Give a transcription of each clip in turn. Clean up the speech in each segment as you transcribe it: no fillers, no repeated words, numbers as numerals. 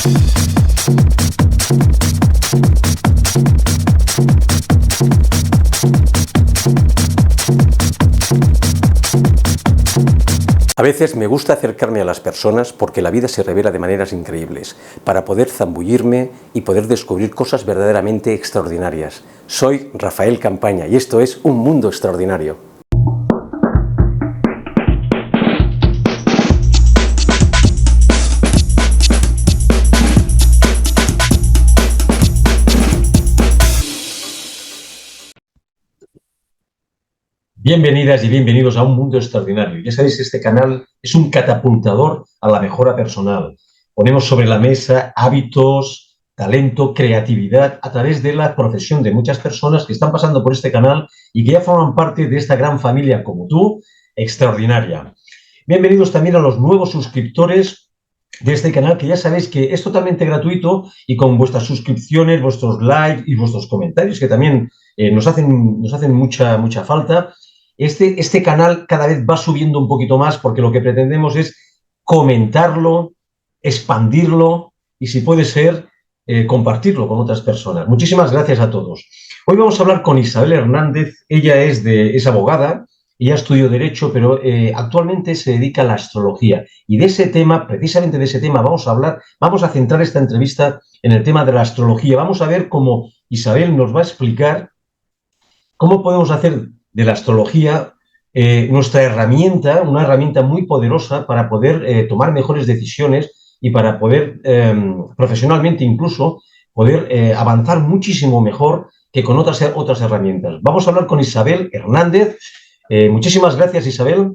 A veces me gusta acercarme a las personas porque la vida se revela de maneras increíbles, para poder zambullirme y poder descubrir cosas verdaderamente extraordinarias. Soy Rafael Campaña y esto es Un Mundo Extraordinario. Bienvenidas y bienvenidos a Un Mundo Extraordinario. Ya sabéis que este canal es un catapultador a la mejora personal. Ponemos sobre la mesa hábitos, talento, creatividad a través de la profesión de muchas personas que están pasando por este canal y que ya forman parte de esta gran familia como tú, extraordinaria. Bienvenidos también a los nuevos suscriptores de este canal, que ya sabéis que es totalmente gratuito y con vuestras suscripciones, vuestros likes y vuestros comentarios, que también nos hacen mucha falta. Este canal cada vez va subiendo un poquito más porque lo que pretendemos es comentarlo, expandirlo y, si puede ser, compartirlo con otras personas. Muchísimas gracias a todos. Hoy vamos a hablar con Isabel Hernández. Ella es abogada, ella estudió Derecho, pero actualmente se dedica a la astrología. Y de ese tema, precisamente de ese tema, vamos a hablar, vamos a centrar esta entrevista en el tema de la astrología. Vamos a ver cómo Isabel nos va a explicar cómo podemos hacer de la astrología nuestra herramienta, una herramienta muy poderosa para poder tomar mejores decisiones y para poder, profesionalmente incluso, poder avanzar muchísimo mejor que con otras herramientas. Vamos a hablar con Isabel Hernández. Muchísimas gracias, Isabel.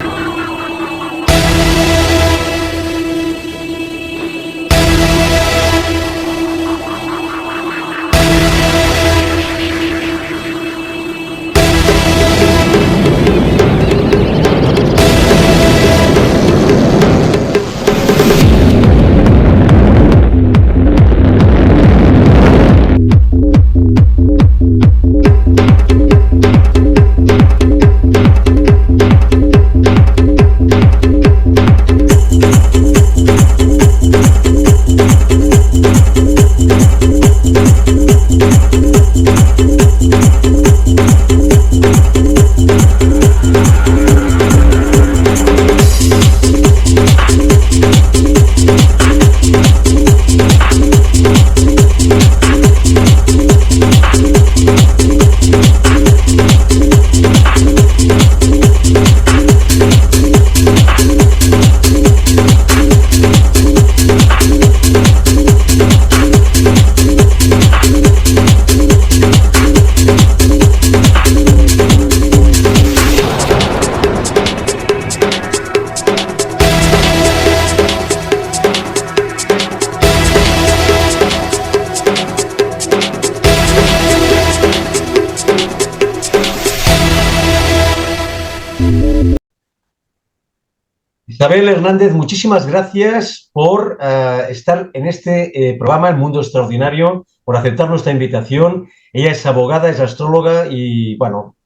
Isabel Hernández, muchísimas gracias por estar en este programa, El Mundo Extraordinario, por aceptar nuestra invitación. Ella es abogada, es astróloga y, bueno,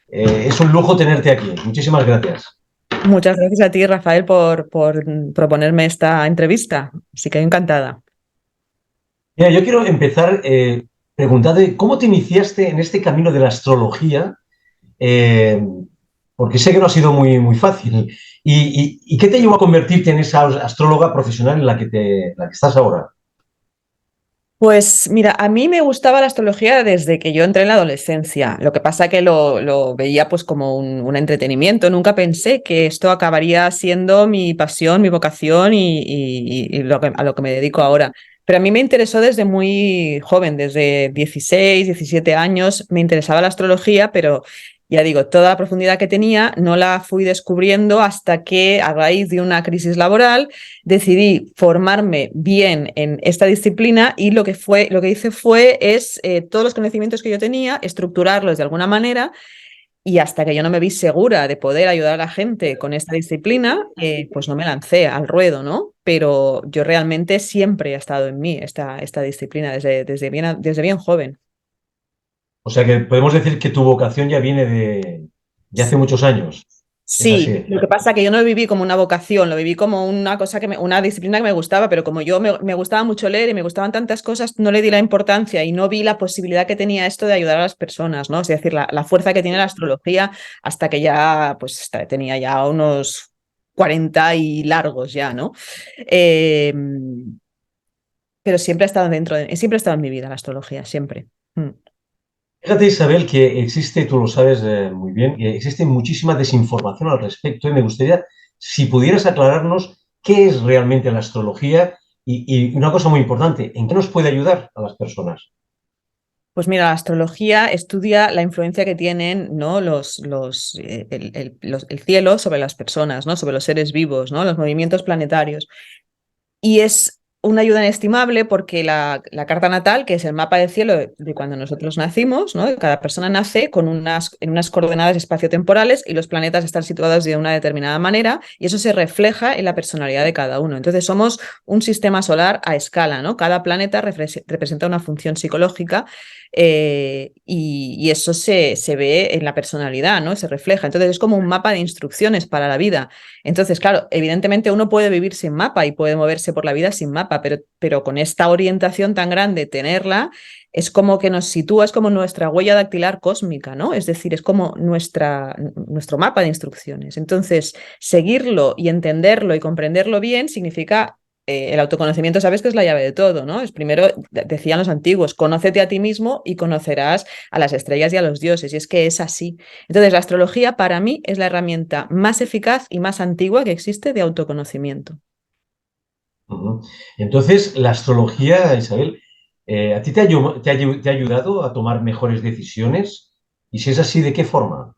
es un lujo tenerte aquí. Muchísimas gracias. Muchas gracias a ti, Rafael, por proponerme esta entrevista. Así que encantada. Mira, yo quiero empezar preguntándote cómo te iniciaste en este camino de la astrología, porque sé que no ha sido muy fácil. ¿Y qué te llevó a convertirte en esa astróloga profesional en la que estás ahora? Pues mira, a mí me gustaba la astrología desde que yo entré en la adolescencia. Lo que pasa que lo veía pues como un entretenimiento. Nunca pensé que esto acabaría siendo mi pasión, mi vocación y a lo que me dedico ahora. Pero a mí me interesó desde muy joven, desde 16, 17 años, me interesaba la astrología, pero ya digo, toda la profundidad que tenía no la fui descubriendo hasta que, a raíz de una crisis laboral, decidí formarme bien en esta disciplina y lo que hice fue todos los conocimientos que yo tenía, estructurarlos de alguna manera, y hasta que yo no me vi segura de poder ayudar a la gente con esta disciplina, pues no me lancé al ruedo, ¿no? Pero yo realmente siempre ha estado en mí esta disciplina desde bien joven. O sea que podemos decir que tu vocación ya viene de hace muchos años. Es Sí, así. lo que pasa es que yo no lo viví como una vocación, lo viví como una cosa una disciplina que me gustaba, pero como yo me gustaba mucho leer y me gustaban tantas cosas, no le di la importancia y no vi la posibilidad que tenía esto de ayudar a las personas, ¿no? Es decir, la fuerza que tiene la astrología hasta que ya, pues tenía ya unos 40 y largos ya, ¿no? Eh, pero siempre ha estado siempre ha estado en mi vida la astrología, siempre. Mm. Fíjate, Isabel, que existe, tú lo sabes muy bien, que existe muchísima desinformación al respecto y me gustaría, si pudieras aclararnos qué es realmente la astrología y una cosa muy importante, ¿en qué nos puede ayudar a las personas? Pues mira, la astrología estudia la influencia que tienen, ¿no? El cielo sobre las personas, ¿no? Sobre los seres vivos, ¿no? Los movimientos planetarios. Y es una ayuda inestimable porque la carta natal, que es el mapa del cielo de cuando nosotros nacimos, ¿no? Cada persona nace con en unas coordenadas espaciotemporales y los planetas están situados de una determinada manera y eso se refleja en la personalidad de cada uno. Entonces somos un sistema solar a escala, ¿no? Cada planeta representa una función psicológica y eso se ve en la personalidad, ¿no? Se refleja. Entonces es como un mapa de instrucciones para la vida. Entonces, claro, evidentemente uno puede vivir sin mapa y puede moverse por la vida sin mapa, pero con esta orientación tan grande, tenerla es como que nos sitúa, es como nuestra huella dactilar cósmica, ¿no? Es decir, es como nuestro mapa de instrucciones. Entonces, seguirlo y entenderlo y comprenderlo bien significa el autoconocimiento, sabes que es la llave de todo, ¿no? Es primero, decían los antiguos, conócete a ti mismo y conocerás a las estrellas y a los dioses, y es que es así. Entonces, la astrología para mí es la herramienta más eficaz y más antigua que existe de autoconocimiento. Ujú. Entonces, la astrología, Isabel, ¿a ti te ha ayudado a tomar mejores decisiones? Y si es así, ¿de qué forma?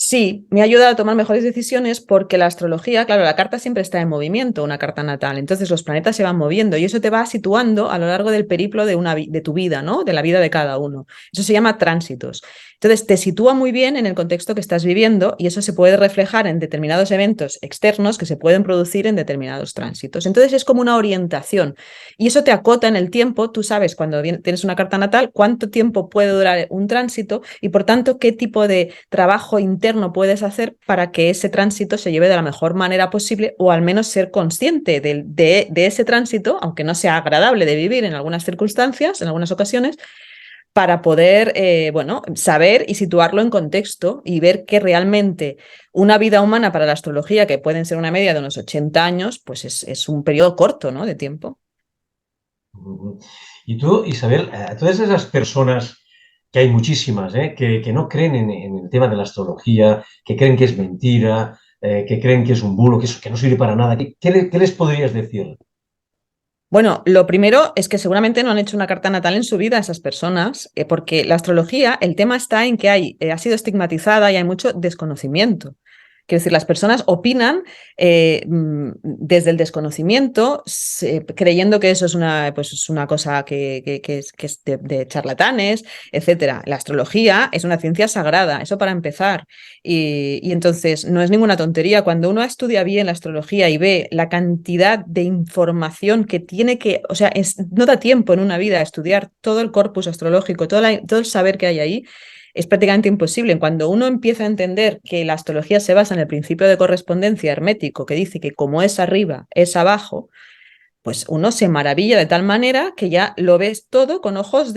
Sí, me ayuda a tomar mejores decisiones porque la astrología, claro, la carta siempre está en movimiento, una carta natal, entonces los planetas se van moviendo y eso te va situando a lo largo del periplo de tu vida, ¿no? De la vida de cada uno. Eso se llama tránsitos. Entonces te sitúa muy bien en el contexto que estás viviendo y eso se puede reflejar en determinados eventos externos que se pueden producir en determinados tránsitos. Entonces es como una orientación y eso te acota en el tiempo. Tú sabes cuando tienes una carta natal cuánto tiempo puede durar un tránsito y por tanto qué tipo de trabajo interno puedes hacer para que ese tránsito se lleve de la mejor manera posible o al menos ser consciente de ese tránsito, aunque no sea agradable de vivir en algunas circunstancias, en algunas ocasiones, para poder, bueno, saber y situarlo en contexto y ver que realmente una vida humana para la astrología, que pueden ser una media de unos 80 años, pues es un periodo corto, ¿no? De tiempo. Ujú. Y tú, Isabel, a todas esas personas, que hay muchísimas, que no creen en el tema de la astrología, que creen que es mentira, que creen que es un bulo, que no sirve para nada, ¿qué les podrías decir? Bueno, lo primero es que seguramente no han hecho una carta natal en su vida esas personas, porque la astrología, el tema está en que ha sido estigmatizada y hay mucho desconocimiento. Quiero decir, las personas opinan desde el desconocimiento, creyendo que eso es pues, es una cosa que es de charlatanes, etcétera. La astrología es una ciencia sagrada, eso para empezar. Y entonces no es ninguna tontería. Cuando uno estudia bien la astrología y ve la cantidad de información que tiene o sea, no da tiempo en una vida a estudiar todo el corpus astrológico, todo el saber que hay ahí, es prácticamente imposible. Cuando uno empieza a entender que la astrología se basa en el principio de correspondencia hermético, que dice que como es arriba, es abajo, pues uno se maravilla de tal manera que ya lo ves todo con ojos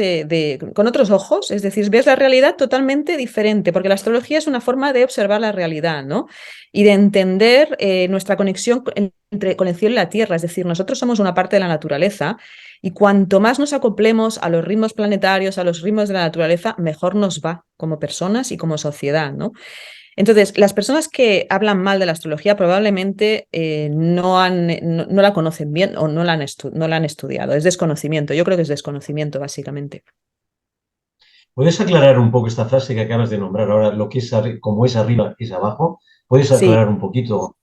con otros ojos, es decir, ves la realidad totalmente diferente, porque la astrología es una forma de observar la realidad, ¿no? Y de entender nuestra conexión con el cielo y la tierra, es decir, nosotros somos una parte de la naturaleza y cuanto más nos acoplemos a los ritmos planetarios, a los ritmos de la naturaleza, mejor nos va como personas y como sociedad, ¿no? Entonces, las personas que hablan mal de la astrología probablemente no la conocen bien o no la han estudiado. Es desconocimiento. Yo creo que es desconocimiento, básicamente. ¿Puedes aclarar un poco esta frase que acabas de nombrar ahora, lo que es como es arriba, es abajo? ¿Puedes Sí, aclarar un poquito?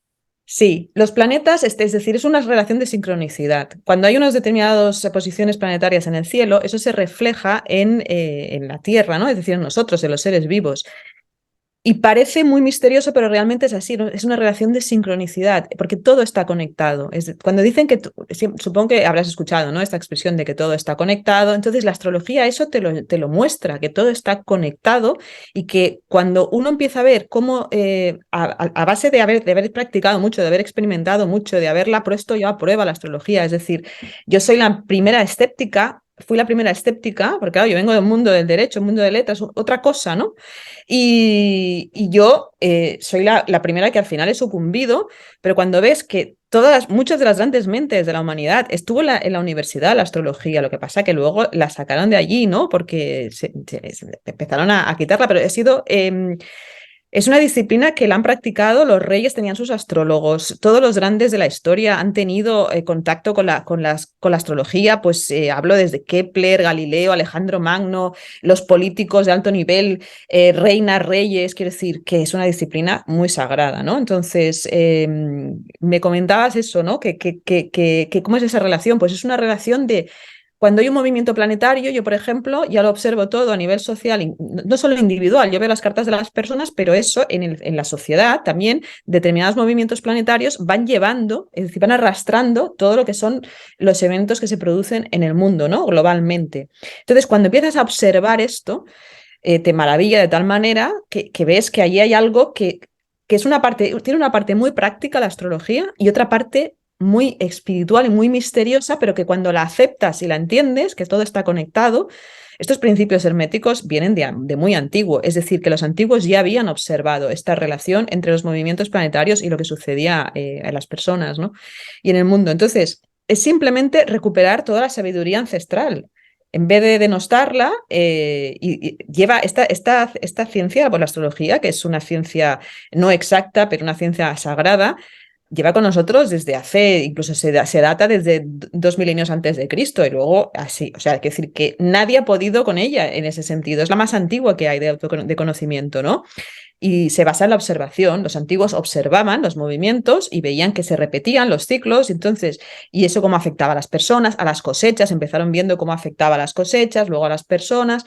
sí. Los planetas, es decir, es una relación de sincronicidad. Cuando hay unas determinadas posiciones planetarias en el cielo, eso se refleja en la Tierra, ¿no? Es decir, en nosotros, en los seres vivos. Y parece muy misterioso, pero realmente es así, ¿no? Es una relación de sincronicidad, porque todo está conectado. Cuando dicen que, supongo que habrás escuchado, ¿no? Esta expresión de que todo está conectado, entonces la astrología eso te lo muestra, que todo está conectado y que cuando uno empieza a ver cómo, a base de haber practicado mucho, de haber experimentado mucho, de haberla puesto yo a prueba la astrología, es decir, yo soy la primera escéptica. Fui la primera escéptica, porque claro, yo vengo del mundo del derecho, mundo de letras, otra cosa, ¿no? Y yo soy la primera que al final he sucumbido, pero cuando ves que muchas de las grandes mentes de la humanidad estuvo en la universidad, la astrología, lo que pasa que luego la sacaron de allí, ¿no? Porque se empezaron a quitarla, pero es una disciplina que la han practicado, los reyes tenían sus astrólogos, todos los grandes de la historia han tenido contacto con la astrología, pues hablo desde Kepler, Galileo, Alejandro Magno, los políticos de alto nivel, reinas, reyes, quiero decir que es una disciplina muy sagrada, ¿no? Entonces, me comentabas eso, ¿no? Que ¿cómo es esa relación? Pues es una relación de cuando hay un movimiento planetario, yo, por ejemplo, ya lo observo todo a nivel social, no solo individual, yo veo las cartas de las personas, pero eso en la sociedad también, determinados movimientos planetarios van llevando, es decir, van arrastrando todo lo que son los eventos que se producen en el mundo, ¿no? Globalmente. Entonces, cuando empiezas a observar esto, te maravilla de tal manera que ves que allí hay algo que es una parte, tiene una parte muy práctica la astrología y otra parte muy espiritual y muy misteriosa, pero que cuando la aceptas y la entiendes, que todo está conectado, estos principios herméticos vienen de muy antiguo, es decir, que los antiguos ya habían observado esta relación entre los movimientos planetarios y lo que sucedía en las personas, ¿no? Y en el mundo. Entonces, es simplemente recuperar toda la sabiduría ancestral. En vez de denostarla, y lleva esta ciencia, pues la astrología, que es una ciencia no exacta, pero una ciencia sagrada, lleva con nosotros desde hace, incluso se data desde 2 milenios antes de Cristo y luego así, o sea, hay que decir que nadie ha podido con ella en ese sentido, es la más antigua que hay de conocimiento, ¿no? Y se basa en la observación, los antiguos observaban los movimientos y veían que se repetían los ciclos, entonces, y eso cómo afectaba a las personas, a las cosechas, empezaron viendo cómo afectaba a las cosechas, luego a las personas,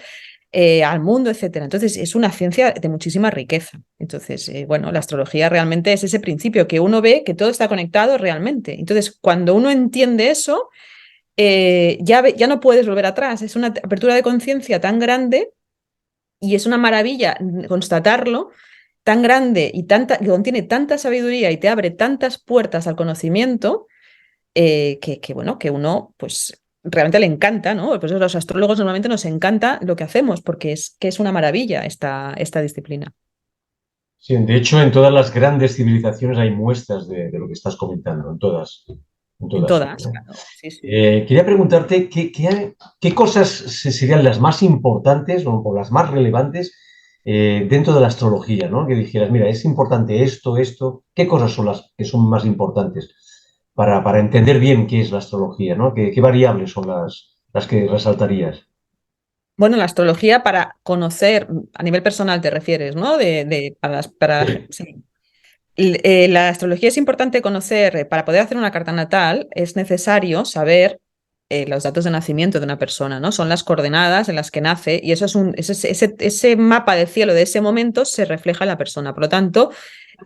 al mundo, etcétera. Entonces, es una ciencia de muchísima riqueza. Entonces, bueno, la astrología realmente es ese principio que uno ve que todo está conectado realmente. Entonces, cuando uno entiende eso, ya no puedes volver atrás. Es una apertura de conciencia tan grande y es una maravilla constatarlo, tan grande y que contiene tanta sabiduría y te abre tantas puertas al conocimiento, bueno, que uno, pues realmente le encanta, ¿no? Pues a los astrólogos normalmente nos encanta lo que hacemos porque es una maravilla esta disciplina. Sí, de hecho, en todas las grandes civilizaciones hay muestras de lo que estás comentando, en todas. En En todas. todas, ¿No? claro. Sí, sí. Quería preguntarte qué cosas serían las más importantes o las más relevantes dentro de la astrología, ¿no? Que dijeras, mira, es importante esto, ¿qué cosas son las que son más importantes para entender bien qué es la astrología, ¿no? ¿Qué variables son las que resaltarías? Bueno, la astrología para conocer, a nivel personal te refieres, ¿no? Sí. Sí. La astrología es importante conocer, para poder hacer una carta natal es necesario saber los datos de nacimiento de una persona, ¿no? Son las coordenadas en las que nace y eso ese mapa del cielo de ese momento se refleja en la persona. Por lo tanto,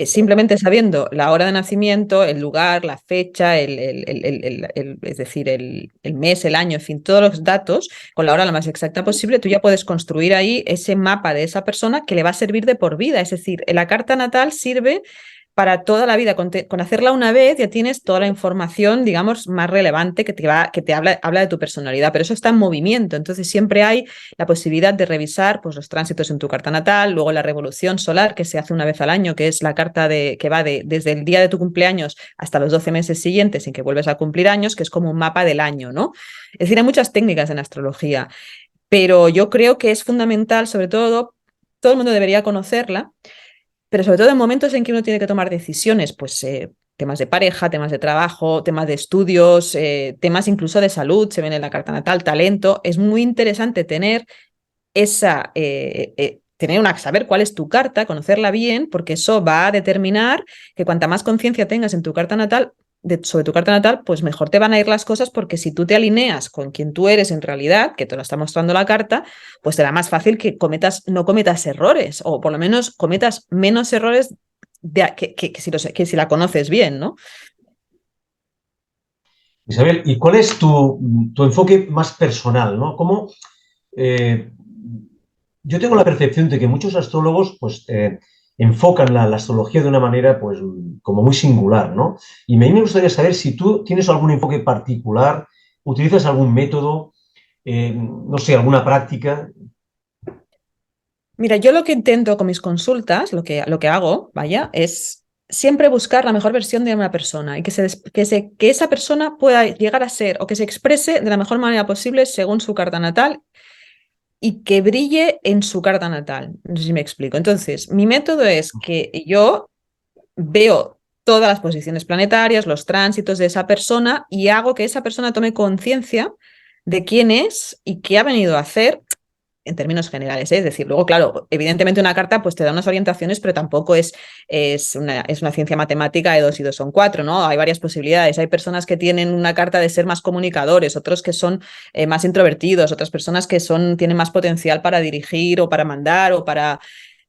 simplemente sabiendo la hora de nacimiento, el lugar, la fecha, es decir, el mes, el año, en fin, todos los datos, con la hora lo más exacta posible, tú ya puedes construir ahí ese mapa de esa persona que le va a servir de por vida. Es decir, la carta natal sirve para toda la vida. Con hacerla una vez ya tienes toda la información, digamos, más relevante que te habla de tu personalidad, pero eso está en movimiento, entonces siempre hay la posibilidad de revisar pues, los tránsitos en tu carta natal, luego la revolución solar que se hace una vez al año, que es la carta que va desde el día de tu cumpleaños hasta los 12 meses siguientes en que vuelves a cumplir años, que es como un mapa del año, ¿no? Es decir, hay muchas técnicas en astrología, pero yo creo que es fundamental, sobre todo el mundo debería conocerla, pero sobre todo en momentos en que uno tiene que tomar decisiones, pues temas de pareja, temas de trabajo, temas de estudios, temas incluso de salud, se ven en la carta natal, talento, es muy interesante tener saber cuál es tu carta, conocerla bien, porque eso va a determinar que cuanta más conciencia tengas en tu carta natal, sobre tu carta natal, pues mejor te van a ir las cosas, porque si tú te alineas con quien tú eres en realidad, que te lo está mostrando la carta, pues será más fácil que no cometas errores, o por lo menos cometas menos errores que si la conoces bien, ¿no? Isabel, ¿y cuál es tu enfoque más personal, ¿no? Eh, yo tengo la percepción de que muchos astrólogos pues, enfocan la astrología de una manera pues, como muy singular, ¿no? Y a mí me gustaría saber si tú tienes algún enfoque particular, utilizas algún método, no sé, alguna práctica. Mira, yo lo que intento con mis consultas, lo que hago, vaya, es siempre buscar la mejor versión de una persona y que esa persona pueda llegar a ser o que se exprese de la mejor manera posible según su carta natal y que brille en su carta natal. No sé si me explico. Entonces, mi método es que yo veo todas las posiciones planetarias, los tránsitos de esa persona y hago que esa persona tome conciencia de quién es y qué ha venido a hacer en términos generales, ¿eh? Es decir, luego, claro, evidentemente una carta pues te da unas orientaciones, pero tampoco es una ciencia matemática de 2 y 2 son 4, ¿no? Hay varias posibilidades. Hay personas que tienen una carta de ser más comunicadores, otros que son más introvertidos, otras personas que tienen más potencial para dirigir o para mandar o para...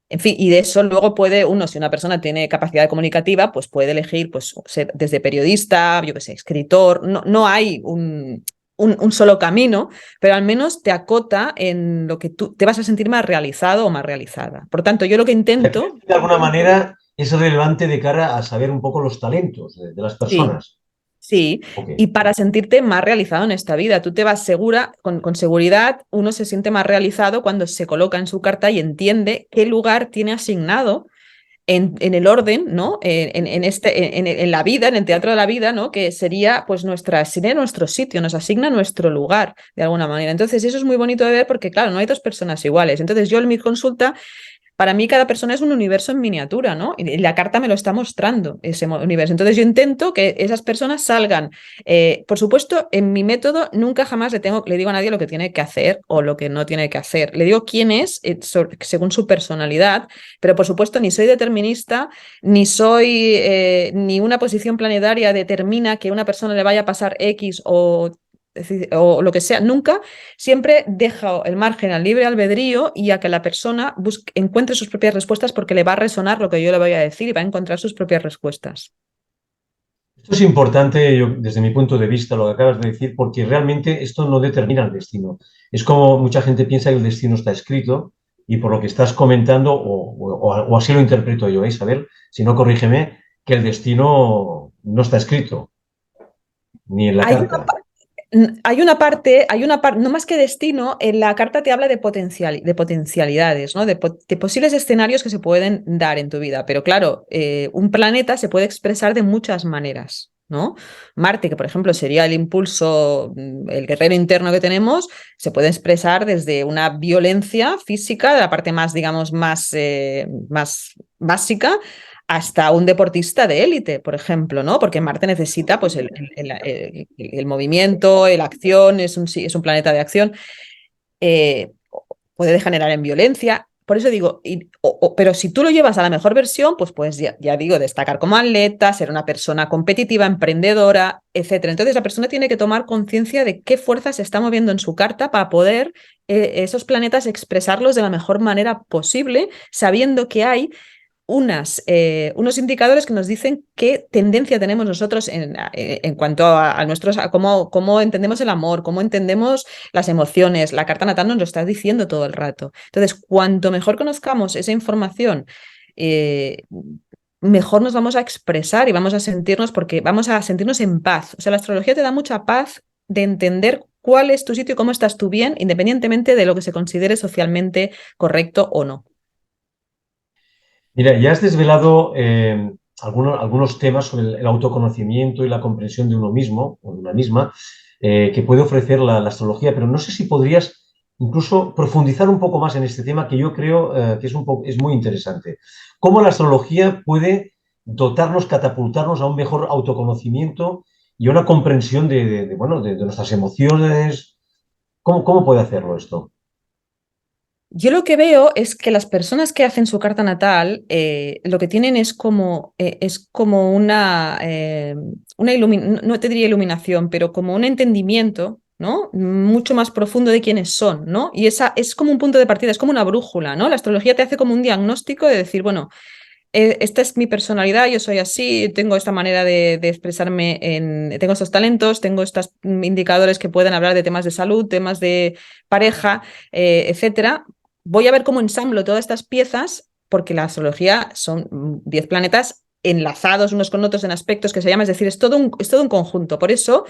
En fin, y de eso luego puede uno, si una persona tiene capacidad comunicativa, pues puede elegir pues, ser desde periodista, yo qué sé, escritor. No hay un solo camino, pero al menos te acota en lo que tú te vas a sentir más realizado o más realizada. Por tanto, yo lo que intento, De alguna manera es relevante de cara a saber un poco los talentos de las sí, personas. sí, Ok. y para sentirte más realizado en esta vida, tú te vas segura, con seguridad, uno se siente más realizado cuando se coloca en su carta y entiende qué lugar tiene asignado en el orden, ¿no? En la vida, en el teatro de la vida, ¿no? Que sería, pues, sería nuestro sitio, nos asigna nuestro lugar, de alguna manera. Entonces, eso es muy bonito de ver porque, claro, no hay dos personas iguales. Entonces, yo en mi consulta, para mí cada persona es un universo en miniatura, ¿no? Y la carta me lo está mostrando, ese universo. Entonces yo intento que esas personas salgan. Por supuesto, en mi método nunca jamás le digo a nadie lo que tiene que hacer o lo que no tiene que hacer. Le digo quién es según su personalidad, pero por supuesto ni soy determinista, ni una posición planetaria determina que a una persona le vaya a pasar X o lo que sea, nunca. Siempre dejo el margen al libre albedrío y a que la persona encuentre sus propias respuestas, porque le va a resonar lo que yo le voy a decir y va a encontrar sus propias respuestas. Esto es importante, desde mi punto de vista, lo que acabas de decir, porque realmente esto no determina el destino. Es como mucha gente piensa que el destino está escrito y por lo que estás comentando, o así lo interpreto yo, Isabel, si no corrígeme, que el destino no está escrito, ni en la Hay carta. hay una parte, no más que destino, en la carta te habla de potencialidades, ¿no? De posibles escenarios que se pueden dar en tu vida. Pero claro, un planeta se puede expresar de muchas maneras, ¿no? Marte, que por ejemplo sería el impulso, el guerrero interno que tenemos, se puede expresar desde una violencia física, de la parte más, digamos, más básica, hasta un deportista de élite, por ejemplo, ¿no? Porque Marte necesita pues, el movimiento, la acción, sí, es un planeta de acción, eh, puede degenerar en violencia. Por eso digo, pero si tú lo llevas a la mejor versión, pues puedes, ya digo, destacar como atleta, ser una persona competitiva, emprendedora, etcétera. Entonces la persona tiene que tomar conciencia de qué fuerza se está moviendo en su carta para poder esos planetas expresarlos de la mejor manera posible, sabiendo que hay unos indicadores que nos dicen qué tendencia tenemos nosotros en cuanto a cómo entendemos el amor, cómo entendemos las emociones. La carta natal nos lo está diciendo todo el rato. Entonces, cuanto mejor conozcamos esa información, eh, mejor nos vamos a expresar y vamos a sentirnos, porque vamos a sentirnos en paz. O sea, la astrología te da mucha paz de entender cuál es tu sitio y cómo estás tú bien, independientemente de lo que se considere socialmente correcto o no. Mira, ya has desvelado algunos temas sobre el autoconocimiento y la comprensión de uno mismo o de una misma que puede ofrecer la astrología, pero no sé si podrías incluso profundizar un poco más en este tema que yo creo que es muy interesante. ¿Cómo la astrología puede dotarnos, catapultarnos a un mejor autoconocimiento y a una comprensión bueno, de nuestras emociones? ¿Cómo puede hacerlo esto? Yo lo que veo es que las personas que hacen su carta natal lo que tienen es como no te diría iluminación, pero como un entendimiento, ¿no? Mucho más profundo de quiénes son, ¿no? Y esa es como un punto de partida, es como una brújula, ¿no? La astrología te hace como un diagnóstico de decir, bueno, esta es mi personalidad, yo soy así, tengo esta manera de expresarme, tengo estos talentos, tengo estos indicadores que pueden hablar de temas de salud, temas de pareja, etcétera. Voy a ver cómo ensamblo todas estas piezas, porque la astrología son 10 planetas enlazados unos con otros en aspectos que se llama, es decir, es todo un conjunto. Por eso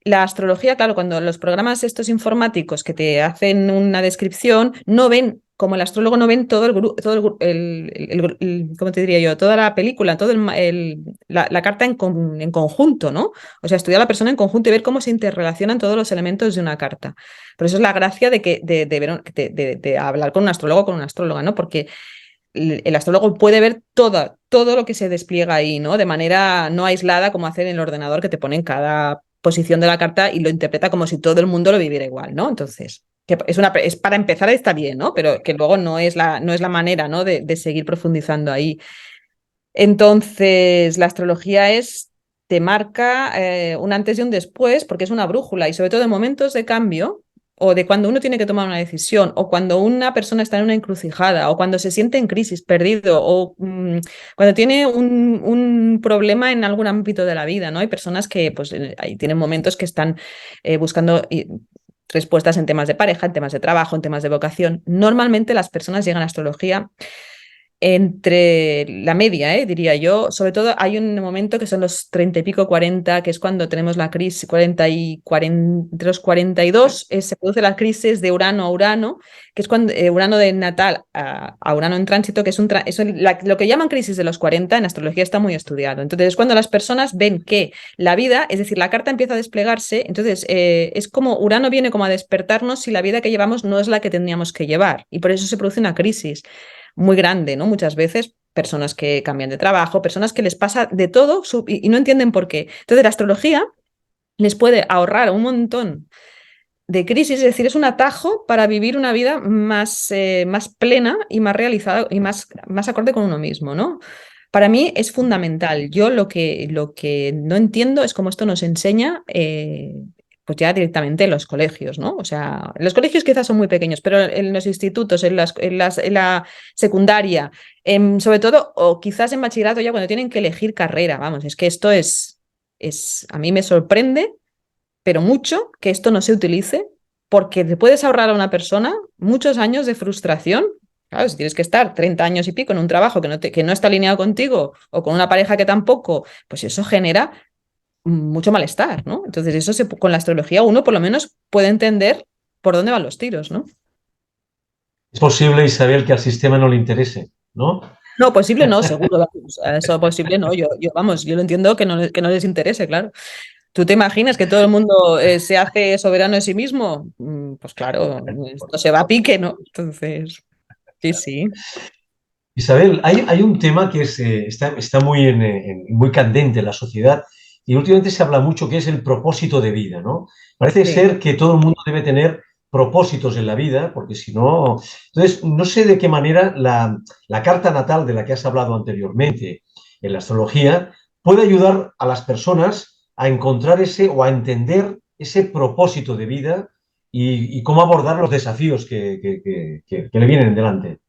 la astrología, claro, cuando los programas estos informáticos que te hacen una descripción no ven, como el astrólogo no ven todo ¿cómo te diría yo? Toda la película, la carta en conjunto, ¿no? O sea, estudiar a la persona en conjunto y ver cómo se interrelacionan todos los elementos de una carta. Por eso es la gracia de hablar con un astrólogo o con una astróloga, ¿no? Porque el astrólogo puede ver todo lo que se despliega ahí, ¿no? De manera no aislada como hace en el ordenador que te pone en cada posición de la carta y lo interpreta como si todo el mundo lo viviera igual, ¿no? Entonces, es para empezar está bien, ¿no? Pero que luego no es la manera, ¿no? De seguir profundizando ahí. Entonces, la astrología te marca un antes y un después, porque es una brújula, y sobre todo en momentos de cambio, o de cuando uno tiene que tomar una decisión, o cuando una persona está en una encrucijada, o cuando se siente en crisis, perdido, o cuando tiene un problema en algún ámbito de la vida, ¿no? Hay personas que pues, ahí tienen momentos que están buscando respuestas en temas de pareja, en temas de trabajo, en temas de vocación. Normalmente las personas llegan a astrología entre la media, diría yo. Sobre todo hay un momento que son los 30 y pico, 40, que es cuando tenemos la crisis, 40, entre los 42 se produce la crisis de Urano a Urano, que es cuando Urano de natal a Urano en tránsito, que lo que llaman crisis de los 40 en astrología está muy estudiado. Entonces es cuando las personas ven que la vida, es decir, la carta empieza a desplegarse, entonces es como Urano viene como a despertarnos si la vida que llevamos no es la que tendríamos que llevar, y por eso se produce una crisis muy grande, ¿no? Muchas veces personas que cambian de trabajo, personas que les pasa de todo y no entienden por qué. Entonces la astrología les puede ahorrar un montón de crisis, es decir, es un atajo para vivir una vida más plena y más realizada y más acorde con uno mismo, ¿no? Para mí es fundamental. Yo lo que no entiendo es cómo esto nos enseña pues ya directamente en los colegios, ¿no? O sea, los colegios quizás son muy pequeños, pero en los institutos, en la secundaria, sobre todo, o quizás en bachillerato ya cuando tienen que elegir carrera, vamos, es que esto a mí me sorprende, pero mucho que esto no se utilice porque te puedes ahorrar a una persona muchos años de frustración. Claro, si tienes que estar 30 años y pico en un trabajo que no está alineado contigo o con una pareja que tampoco, pues eso genera mucho malestar, ¿no? Entonces, con la astrología uno por lo menos puede entender por dónde van los tiros, ¿no? Es posible, Isabel, que al sistema no le interese, ¿no? No, posible no, seguro, vamos. Eso posible no, vamos, yo lo entiendo que no les interese, claro. ¿Tú te imaginas que todo el mundo se hace soberano de sí mismo? Pues claro, esto se va a pique, ¿no? Entonces, sí, sí. Isabel, hay un tema que está muy, muy candente en la sociedad y últimamente se habla mucho que es el propósito de vida, ¿no? Parece Sí. ser que todo el mundo debe tener propósitos en la vida, porque si no... Entonces, no sé de qué manera la carta natal de la que has hablado anteriormente en la astrología puede ayudar a las personas a encontrar ese o a entender ese propósito de vida y cómo abordar los desafíos que le vienen delante.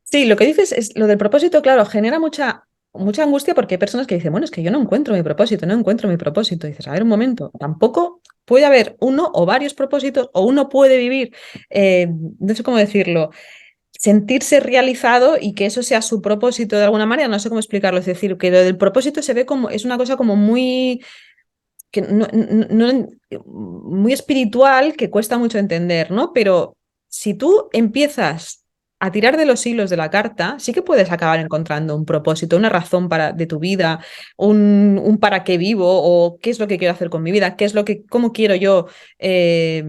Sí, lo que dices es lo del propósito, claro, genera mucha angustia porque hay personas que dicen, bueno, es que yo no encuentro mi propósito, no encuentro mi propósito. Y dices, a ver, un momento, tampoco puede haber uno o varios propósitos, o uno puede vivir, no sé cómo decirlo, sentirse realizado y que eso sea su propósito de alguna manera, no sé cómo explicarlo, es decir, que lo del propósito se ve como, es una cosa como muy, que muy espiritual que cuesta mucho entender, ¿no? Pero si tú empiezas a tirar de los hilos de la carta, sí que puedes acabar encontrando un propósito, una razón de tu vida, un para qué vivo o qué es lo que quiero hacer con mi vida, cómo quiero yo eh,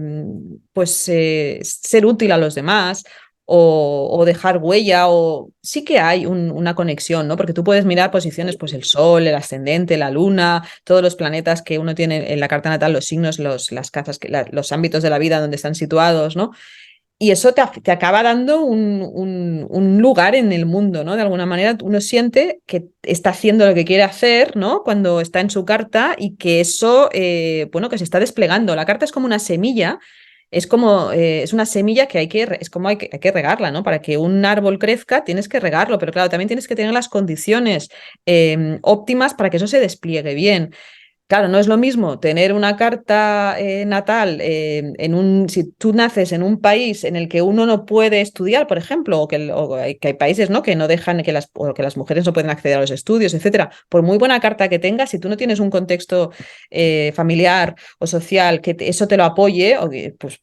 ser útil a los demás o dejar huella, o sí que hay una conexión, ¿no? Porque tú puedes mirar posiciones, pues el Sol, el ascendente, la Luna, todos los planetas que uno tiene en la carta natal, los signos, las casas, los ámbitos de la vida donde están situados, ¿no? Y eso te acaba dando un lugar en el mundo, ¿no? De alguna manera uno siente que está haciendo lo que quiere hacer, ¿no? Cuando está en su carta y que eso, bueno, que se está desplegando. La carta es como una semilla, es una semilla que es como hay que regarla, ¿no? Para que un árbol crezca tienes que regarlo, pero claro, también tienes que tener las condiciones óptimas para que eso se despliegue bien. Claro, no es lo mismo tener una carta natal si tú naces en un país en el que uno no puede estudiar, por ejemplo, que hay países, ¿no? Que no dejan o que las mujeres no pueden acceder a los estudios, etcétera. Por muy buena carta que tengas, si tú no tienes un contexto familiar o social eso te lo apoye,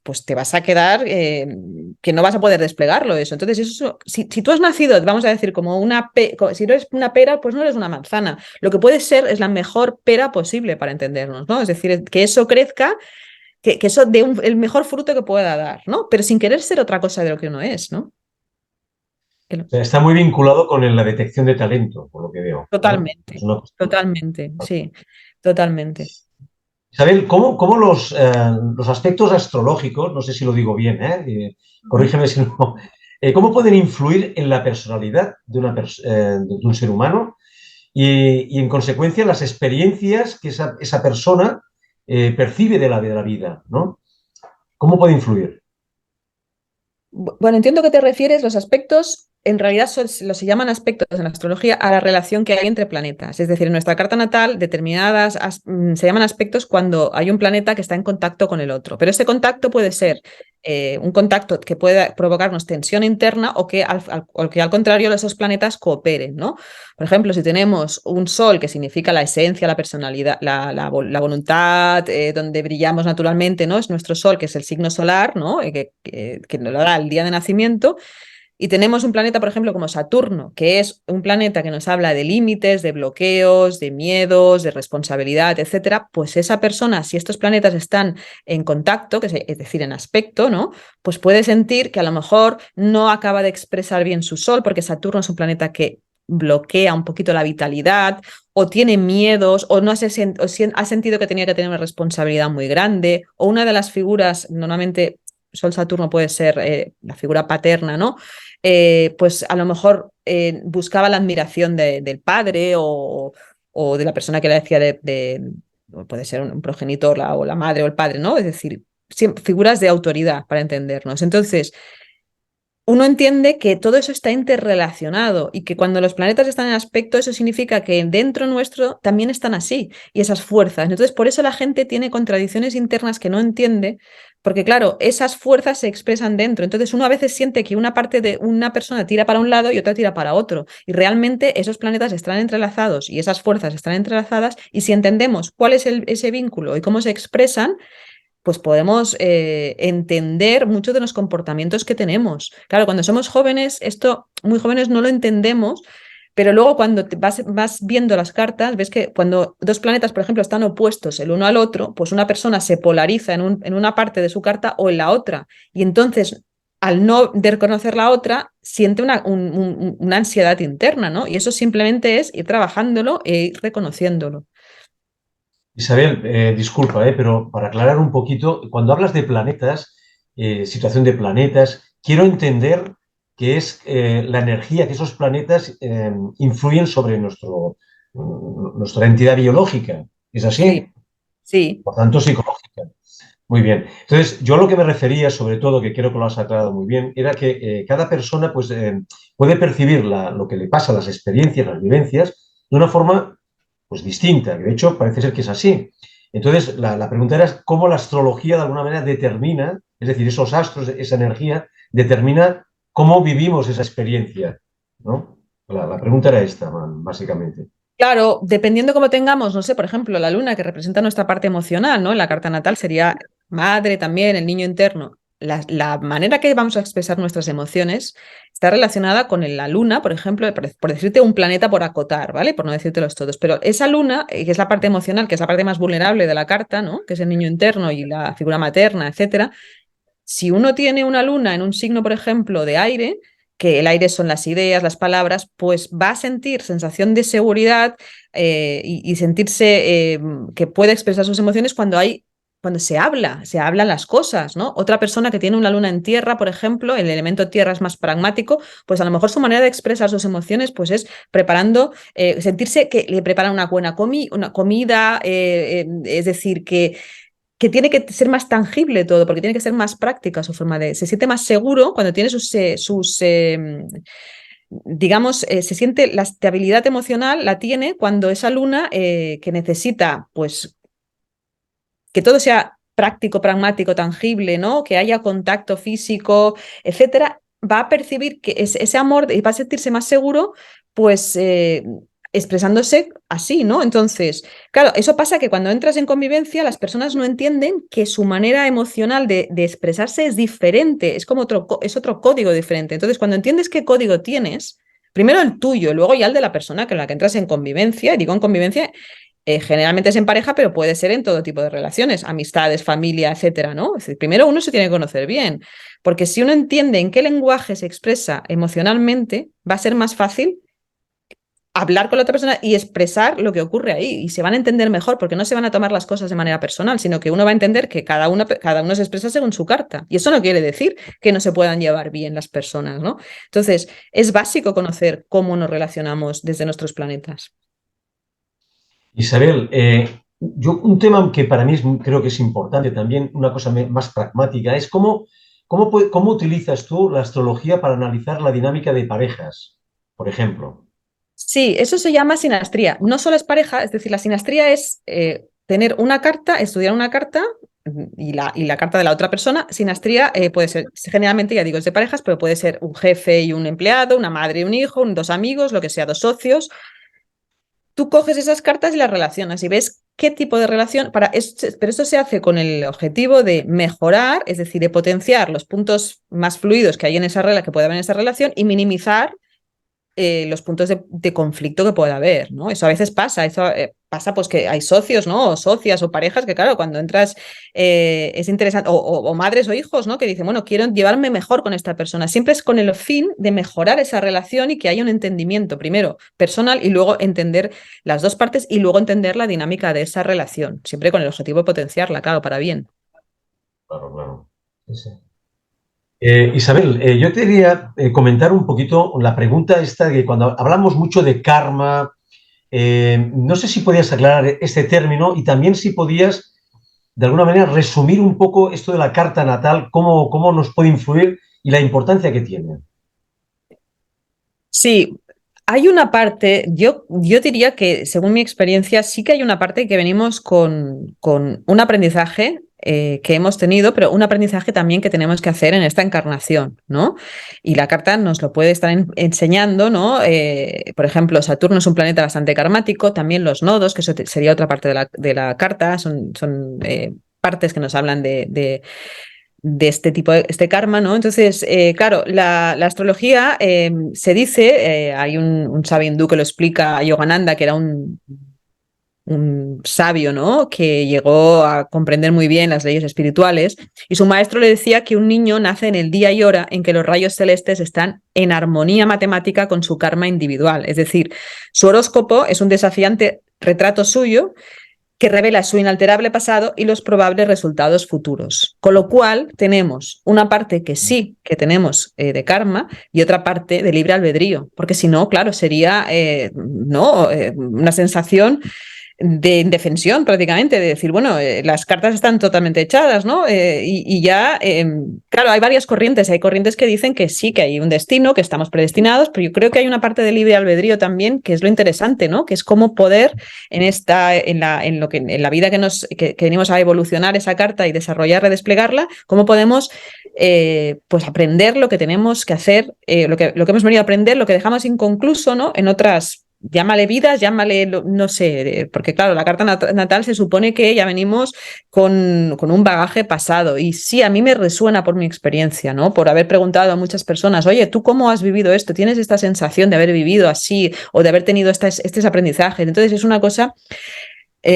pues te vas a quedar que no vas a poder desplegarlo eso. Entonces, si tú has nacido, vamos a decir, si no eres una pera, pues no eres una manzana. Lo que puede ser es la mejor pera posible para entendernos, ¿no? Es decir, que eso crezca, que eso dé el mejor fruto que pueda dar, ¿no? Pero sin querer ser otra cosa de lo que uno es, ¿no? O sea, está muy vinculado con la detección de talento, por lo que veo, ¿no? Es Totalmente, una cuestión. totalmente, sí, totalmente. Isabel, ¿cómo los aspectos astrológicos, no sé si lo digo bien, corrígeme si no, cómo pueden influir en la personalidad de un ser humano y, en consecuencia, las experiencias que esa persona percibe de la vida, ¿no? ¿Cómo puede influir? Bueno, entiendo que te refieres los aspectos, en realidad se llaman aspectos en la astrología a la relación que hay entre planetas. Es decir, en nuestra carta natal, se llaman aspectos cuando hay un planeta que está en contacto con el otro. Pero ese contacto puede ser un contacto que pueda provocarnos tensión interna o que al contrario esos planetas cooperen, ¿no? Por ejemplo, si tenemos un sol que significa la esencia, la personalidad, la voluntad, donde brillamos naturalmente, ¿no? Es nuestro sol, que es el signo solar, ¿no? Que nos lo da el día de nacimiento. Y tenemos un planeta, por ejemplo, como Saturno, que es un planeta que nos habla de límites, de bloqueos, de miedos, de responsabilidad, etcétera. Pues esa persona, si estos planetas están en contacto, es decir, en aspecto, ¿no? Pues puede sentir que a lo mejor no acaba de expresar bien su sol, porque Saturno es un planeta que bloquea un poquito la vitalidad, o tiene miedos, o no ha sentido que tenía que tener una responsabilidad muy grande, o una de las figuras, normalmente Sol-Saturno puede ser la figura paterna, ¿no? Pues a lo mejor buscaba la admiración del padre o de la persona que le decía puede ser un progenitor o la madre o el padre, ¿no? Es decir, figuras de autoridad para entendernos. Entonces, uno entiende que todo eso está interrelacionado y que cuando los planetas están en aspecto, eso significa que dentro nuestro también están así y esas fuerzas. Entonces, por eso la gente tiene contradicciones internas que no entiende, porque claro, esas fuerzas se expresan dentro. Entonces, uno a veces siente que una parte de una persona tira para un lado y otra tira para otro. Y realmente esos planetas están entrelazados y esas fuerzas están entrelazadas. Y si entendemos cuál es ese vínculo y cómo se expresan, pues podemos entender muchos de los comportamientos que tenemos. Claro, cuando somos jóvenes, esto muy jóvenes no lo entendemos, pero luego cuando vas viendo las cartas, ves que cuando dos planetas, por ejemplo, están opuestos el uno al otro, pues una persona se polariza en una parte de su carta o en la otra. Y entonces, al no de reconocer la otra, siente una ansiedad interna, ¿no? Y eso simplemente es ir trabajándolo e ir reconociéndolo. Isabel, disculpa, pero para aclarar un poquito, cuando hablas de planetas, situación de planetas, quiero entender que es la energía que esos planetas influyen sobre nuestra entidad biológica. ¿Es así? Sí, sí. Por tanto, psicológica. Muy bien. Entonces, yo lo que me refería, sobre todo, que creo que lo has aclarado muy bien, era que cada persona pues, puede percibir lo que le pasa, las experiencias, las vivencias, de una forma pues, distinta. De hecho, parece ser que es así. Entonces, la pregunta era cómo la astrología de alguna manera determina, es decir, esos astros, esa energía, determina cómo vivimos esa experiencia, ¿no? La pregunta era esta, básicamente. Claro, dependiendo cómo tengamos, no sé, por ejemplo, la luna que representa nuestra parte emocional, ¿no? En la carta natal sería madre también, el niño interno. La manera que vamos a expresar nuestras emociones está relacionada con la luna, por ejemplo, por decirte un planeta por acotar, ¿vale? Por no decírtelos todos. Pero esa luna, que es la parte emocional, que es la parte más vulnerable de la carta, ¿no? Que es el niño interno y la figura materna, etcétera. Si uno tiene una luna en un signo, por ejemplo, de aire, que el aire son las ideas, las palabras, pues va a sentir sensación de seguridad y sentirse que puede expresar sus emociones cuando hay cuando se hablan las cosas, ¿no? Otra persona que tiene una luna en tierra, por ejemplo, el elemento tierra es más pragmático, pues a lo mejor su manera de expresar sus emociones pues es preparando, sentirse que le preparan una buena una comida, es decir, que tiene que ser más tangible todo, porque tiene que ser más práctica su forma de... Se siente más seguro cuando tiene digamos, se siente la estabilidad emocional, la tiene cuando esa luna que necesita, pues, que todo sea práctico, pragmático, tangible, ¿no? Que haya contacto físico, etcétera, va a percibir que ese amor y va a sentirse más seguro, pues expresándose así, ¿no? Entonces, claro, eso pasa que cuando entras en convivencia, las personas no entienden que su manera emocional de expresarse es diferente, es como es otro código diferente. Entonces, cuando entiendes qué código tienes, primero el tuyo, luego ya el de la persona con la que entras en convivencia, y digo en convivencia generalmente es en pareja, pero puede ser en todo tipo de relaciones, amistades, familia, etcétera, ¿no? Es decir, primero uno se tiene que conocer bien, porque si uno entiende en qué lenguaje se expresa emocionalmente, va a ser más fácil hablar con la otra persona y expresar lo que ocurre ahí, y se van a entender mejor, porque no se van a tomar las cosas de manera personal, sino que uno va a entender que cada uno se expresa según su carta, y eso no quiere decir que no se puedan llevar bien las personas, ¿no? Entonces, es básico conocer cómo nos relacionamos desde nuestros planetas. Isabel, un tema que para mí creo que es importante también, una cosa más pragmática, es cómo utilizas tú la astrología para analizar la dinámica de parejas, por ejemplo. Sí, eso se llama sinastría. No solo es pareja, es decir, la sinastría es tener una carta, estudiar una carta y la carta de la otra persona. Sinastría puede ser, generalmente ya digo, es de parejas, pero puede ser un jefe y un empleado, una madre y un hijo, dos amigos, lo que sea, dos socios. Tú coges esas cartas y las relacionas y ves qué tipo de relación, pero esto se hace con el objetivo de mejorar, es decir, de potenciar los puntos más fluidos que hay en esa que puede haber en esa relación y minimizar los puntos de conflicto que pueda haber, ¿no? Eso a veces pasa, pasa pues que hay socios, ¿no? O socias o parejas que, claro, cuando entras es interesante, o madres o hijos, ¿no? Que dicen, bueno, quiero llevarme mejor con esta persona. Siempre es con el fin de mejorar esa relación y que haya un entendimiento, primero personal y luego entender las dos partes y luego entender la dinámica de esa relación, siempre con el objetivo de potenciarla, claro, para bien. Claro, claro. Sí, sí. Isabel, yo te quería comentar un poquito la pregunta esta que cuando hablamos mucho de karma, no sé si podías aclarar este término y también si podías, de alguna manera, resumir un poco esto de la carta natal, cómo nos puede influir y la importancia que tiene. Sí, hay una parte, yo diría que según mi experiencia sí que hay una parte que venimos con un aprendizaje que hemos tenido, pero un aprendizaje también que tenemos que hacer en esta encarnación, ¿no? Y la carta nos lo puede estar enseñando, ¿no? Por ejemplo, Saturno es un planeta bastante karmático, también los nodos, que eso sería otra parte de la carta, son partes que nos hablan de este tipo de este karma, ¿no? Entonces, claro, la astrología se dice, hay un sabio hindú que lo explica, Yogananda, que era un sabio, ¿no? Que llegó a comprender muy bien las leyes espirituales, y su maestro le decía que un niño nace en el día y hora en que los rayos celestes están en armonía matemática con su karma individual. Es decir, su horóscopo es un desafiante retrato suyo que revela su inalterable pasado y los probables resultados futuros. Con lo cual, tenemos una parte que sí que tenemos de karma y otra parte de libre albedrío, porque si no, claro, sería una sensación de indefensión prácticamente, de decir, bueno, las cartas están totalmente echadas, ¿no? Y ya, claro, hay varias corrientes, hay corrientes que dicen que sí, que hay un destino, que estamos predestinados, pero yo creo que hay una parte de libre albedrío también, que es lo interesante, ¿no? Que es cómo poder en la vida que venimos a evolucionar esa carta y desarrollarla, desplegarla, cómo podemos pues aprender lo que tenemos que hacer, lo que hemos venido a aprender, lo que dejamos inconcluso, ¿no? En otras, llámale vidas, llámale, no sé, porque claro, la carta natal se supone que ya venimos con un bagaje pasado. Y sí, a mí me resuena por mi experiencia, ¿no? Por haber preguntado a muchas personas, oye, ¿tú cómo has vivido esto? ¿Tienes esta sensación de haber vivido así o de haber tenido estos aprendizajes? Entonces es una cosa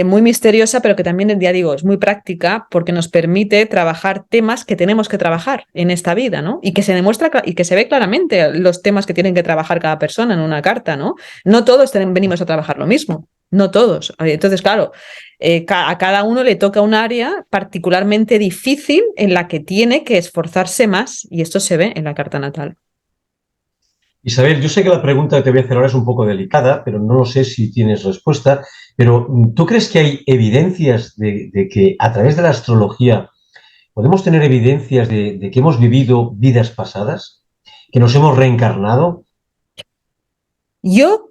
muy misteriosa, pero que también, ya digo, es muy práctica porque nos permite trabajar temas que tenemos que trabajar en esta vida, ¿no? Y que se demuestra y que se ve claramente los temas que tienen que trabajar cada persona en una carta, ¿no? No todos venimos a trabajar lo mismo, no todos. Entonces, claro, A cada uno le toca un área particularmente difícil en la que tiene que esforzarse más, y esto se ve en la carta natal. Isabel, yo sé que la pregunta que te voy a hacer ahora es un poco delicada, pero no lo sé si tienes respuesta. Pero ¿tú crees que hay evidencias de que a través de la astrología podemos tener evidencias de que hemos vivido vidas pasadas, que nos hemos reencarnado? Yo,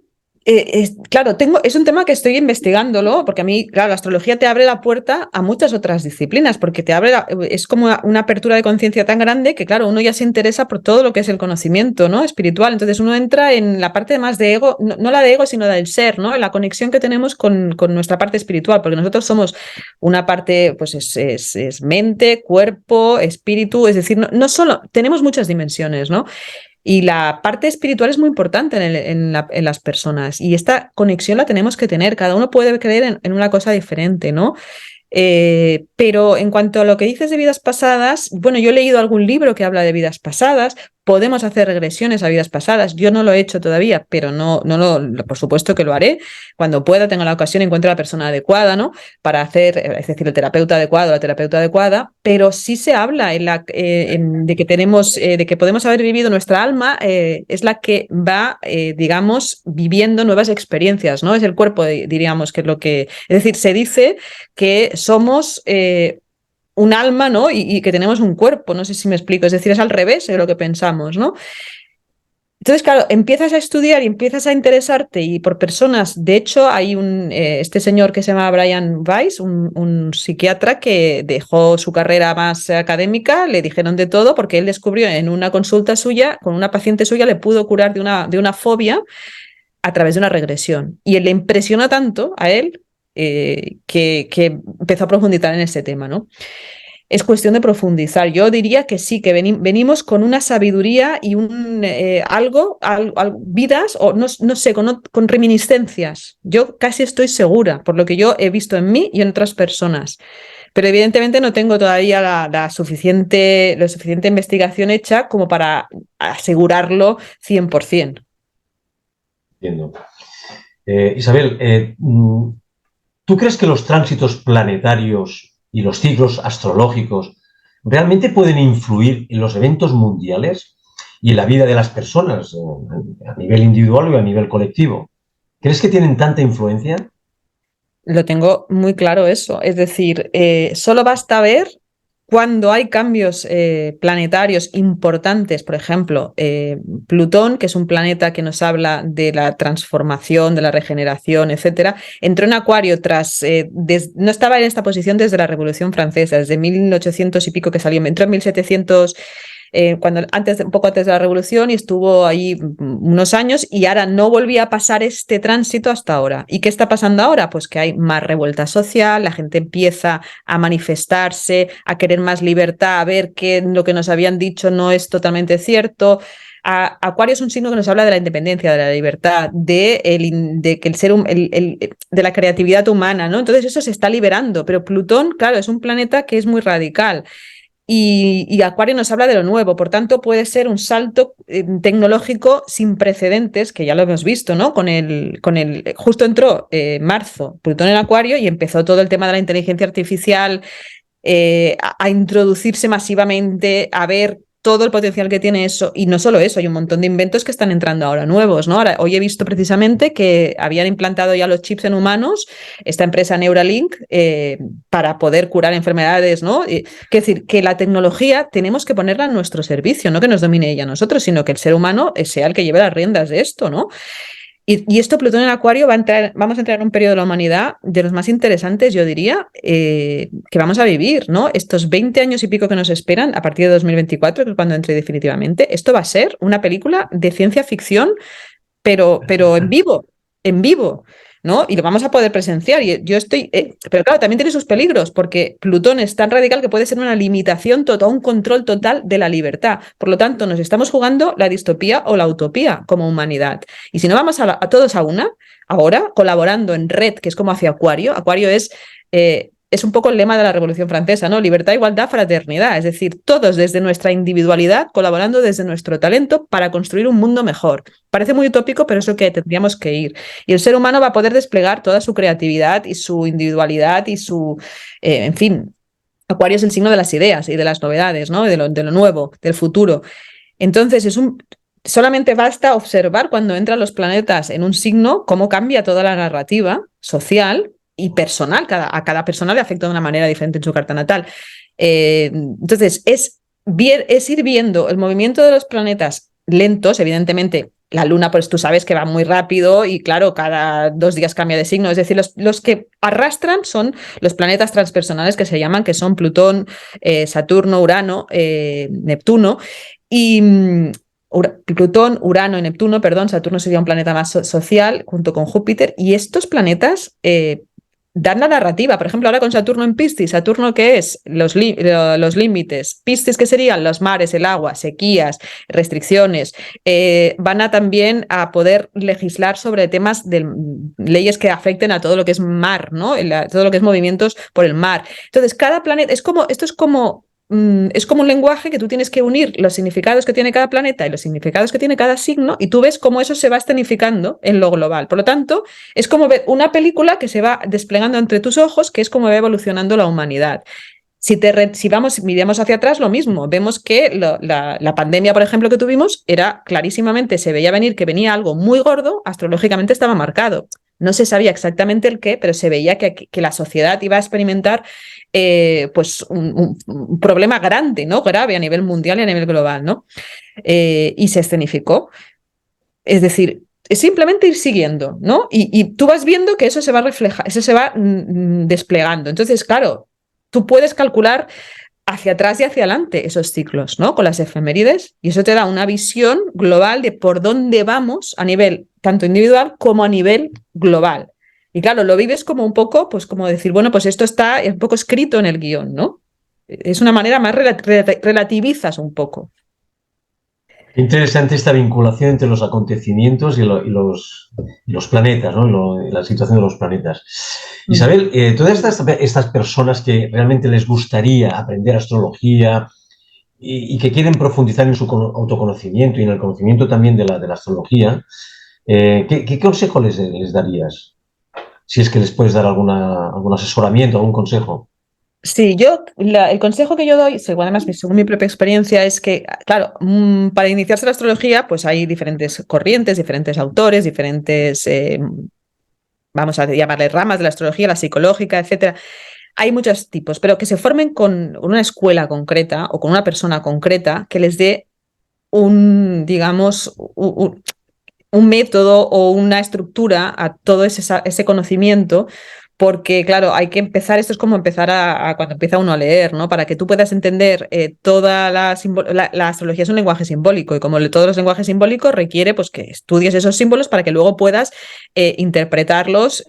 claro, es un tema que estoy investigándolo, porque a mí, claro, la astrología te abre la puerta a muchas otras disciplinas, porque es como una apertura de conciencia tan grande que, claro, uno ya se interesa por todo lo que es el conocimiento, ¿no? Espiritual. Entonces uno entra en la parte más de ego, no la de ego, sino la del ser, ¿no? En la conexión que tenemos con nuestra parte espiritual, porque nosotros somos una parte, pues es mente, cuerpo, espíritu, es decir, no solo, tenemos muchas dimensiones, ¿no? Y la parte espiritual es muy importante en las personas, y esta conexión la tenemos que tener. Cada uno puede creer en una cosa diferente, ¿no? Pero en cuanto a lo que dices de vidas pasadas, bueno, yo he leído algún libro que habla de vidas pasadas. Podemos hacer regresiones a vidas pasadas. Yo no lo he hecho todavía, pero por supuesto que lo haré. Cuando pueda, tenga la ocasión, encuentre a la persona adecuada, ¿no? Para hacer, es decir, el terapeuta adecuado, la terapeuta adecuada. Pero sí se habla de que de que podemos haber vivido, nuestra alma es la que va, digamos, viviendo nuevas experiencias, ¿no? Es el cuerpo, diríamos, que es lo que. Es decir, se dice que somos un alma, ¿no? Y que tenemos un cuerpo, no sé si me explico, es decir, es al revés de lo que pensamos, ¿no? Entonces, claro, empiezas a estudiar y empiezas a interesarte, y por personas. De hecho, hay este señor que se llama Brian Weiss, un psiquiatra que dejó su carrera más académica, le dijeron de todo, porque él descubrió en una consulta suya, con una paciente suya, le pudo curar de una fobia a través de una regresión. Y él le impresionó tanto a él que empezó a profundizar en este tema, ¿no? Es cuestión de profundizar. Yo diría que sí, que venimos con una sabiduría y vidas, o no sé, con reminiscencias. Yo casi estoy segura, por lo que yo he visto en mí y en otras personas. Pero evidentemente no tengo todavía la suficiente investigación hecha como para asegurarlo 100%. Entiendo. Isabel, ¿tú crees que los tránsitos planetarios y los ciclos astrológicos realmente pueden influir en los eventos mundiales y en la vida de las personas, a nivel individual y a nivel colectivo? ¿Crees que tienen tanta influencia? Lo tengo muy claro eso. Es decir, solo basta ver cuando hay cambios planetarios importantes. Por ejemplo, Plutón, que es un planeta que nos habla de la transformación, de la regeneración, etcétera, entró en Acuario no estaba en esta posición desde la Revolución Francesa, desde 1800 y pico que salió, entró en 1700. Un poco antes de la Revolución, y estuvo ahí unos años, y ahora no volvía a pasar este tránsito hasta ahora. ¿Y qué está pasando ahora? Pues que hay más revuelta social, la gente empieza a manifestarse, a querer más libertad, a ver que lo que nos habían dicho no es totalmente cierto. Acuario es un signo que nos habla de la independencia, de la libertad, de que el ser de la creatividad humana, ¿no? Entonces eso se está liberando, pero Plutón, claro, es un planeta que es muy radical. Y Acuario nos habla de lo nuevo, por tanto puede ser un salto tecnológico sin precedentes, que ya lo hemos visto, ¿no? Justo entró marzo, Plutón en Acuario, y empezó todo el tema de la inteligencia artificial a introducirse masivamente, a ver todo el potencial que tiene eso. Y no solo eso, hay un montón de inventos que están entrando ahora nuevos, ¿no? Hoy he visto precisamente que habían implantado ya los chips en humanos, esta empresa Neuralink, para poder curar enfermedades, ¿no? Es decir, que la tecnología tenemos que ponerla a nuestro servicio, no que nos domine ella a nosotros, sino que el ser humano sea el que lleve las riendas de esto, ¿no? Y esto, Plutón en Acuario, vamos a entrar en un periodo de la humanidad de los más interesantes, yo diría, que vamos a vivir, ¿no? Estos 20 años y pico que nos esperan a partir de 2024, que es cuando entre definitivamente. Esto va a ser una película de ciencia ficción, pero en vivo, ¿no? Y lo vamos a poder presenciar. Y yo estoy. Pero claro, también tiene sus peligros, porque Plutón es tan radical que puede ser una limitación total, un control total de la libertad. Por lo tanto, nos estamos jugando la distopía o la utopía como humanidad. Y si no vamos a todos a una, ahora, colaborando en red, que es como hacia Acuario. Acuario es es un poco el lema de la Revolución Francesa, ¿no? Libertad, igualdad, fraternidad. Es decir, todos desde nuestra individualidad, colaborando desde nuestro talento para construir un mundo mejor. Parece muy utópico, pero es lo que tendríamos que ir. Y el ser humano va a poder desplegar toda su creatividad y su individualidad y su, en fin, Acuario es el signo de las ideas y de las novedades, ¿no? De lo nuevo, del futuro. Entonces, solamente basta observar cuando entran los planetas en un signo cómo cambia toda la narrativa social y personal. A cada persona le afecta de una manera diferente en su carta natal. Entonces, es ir viendo el movimiento de los planetas lentos, evidentemente. La luna, pues tú sabes que va muy rápido y claro, cada 2 días cambia de signo. Es decir, los que arrastran son los planetas transpersonales que se llaman, que son Plutón, Saturno, Urano, Neptuno. Y Plutón, Urano y Neptuno, perdón, Saturno sería un planeta más social junto con Júpiter. Y estos planetas dan la narrativa. Por ejemplo, ahora con Saturno en Piscis. ¿Saturno qué es? Los límites. Piscis, ¿qué serían? Los mares, el agua, sequías, restricciones. Van a también a poder legislar sobre temas de leyes que afecten a todo lo que es mar, ¿no? Todo lo que es movimientos por el mar. Entonces, cada planeta, esto es como un lenguaje que tú tienes que unir los significados que tiene cada planeta y los significados que tiene cada signo, y tú ves cómo eso se va escenificando en lo global. Por lo tanto, es como ver una película que se va desplegando entre tus ojos, que es como va evolucionando la humanidad. Si miramos hacia atrás, lo mismo. Vemos que la pandemia, por ejemplo, que tuvimos, era clarísimamente, se veía venir que venía algo muy gordo, astrológicamente estaba marcado. No se sabía exactamente el qué, pero se veía que la sociedad iba a experimentar pues un problema grande, ¿no? Grave a nivel mundial y a nivel global, ¿no? Y se escenificó. Es decir, es simplemente ir siguiendo, ¿no? Y tú vas viendo que eso se va a reflejar, eso se va desplegando. Entonces, claro, tú puedes calcular hacia atrás y hacia adelante esos ciclos, ¿no? Con las efemérides, y eso te da una visión global de por dónde vamos a nivel tanto individual como a nivel global. Y claro, lo vives como un poco, pues como decir, bueno, pues esto está un poco escrito en el guión, ¿no? Es una manera más relativizas un poco. Qué interesante esta vinculación entre los acontecimientos y los planetas, ¿no? La situación de los planetas. Isabel, todas estas personas que realmente les gustaría aprender astrología y que quieren profundizar en su autoconocimiento y en el conocimiento también de la astrología, ¿qué consejo les darías? Si es que les puedes dar algún asesoramiento, algún consejo. Sí, el consejo que yo doy, según mi propia experiencia, es que, claro, para iniciarse la astrología, pues hay diferentes corrientes, diferentes autores, diferentes, vamos a llamarle ramas de la astrología, la psicológica, etcétera. Hay muchos tipos, pero que se formen con una escuela concreta o con una persona concreta que les dé digamos, un método o una estructura a todo ese conocimiento, porque claro, hay que empezar, esto es como empezar cuando empieza uno a leer, ¿no? Para que tú puedas entender toda la astrología es un lenguaje simbólico, y como todos los lenguajes simbólicos requiere pues que estudies esos símbolos para que luego puedas interpretarlos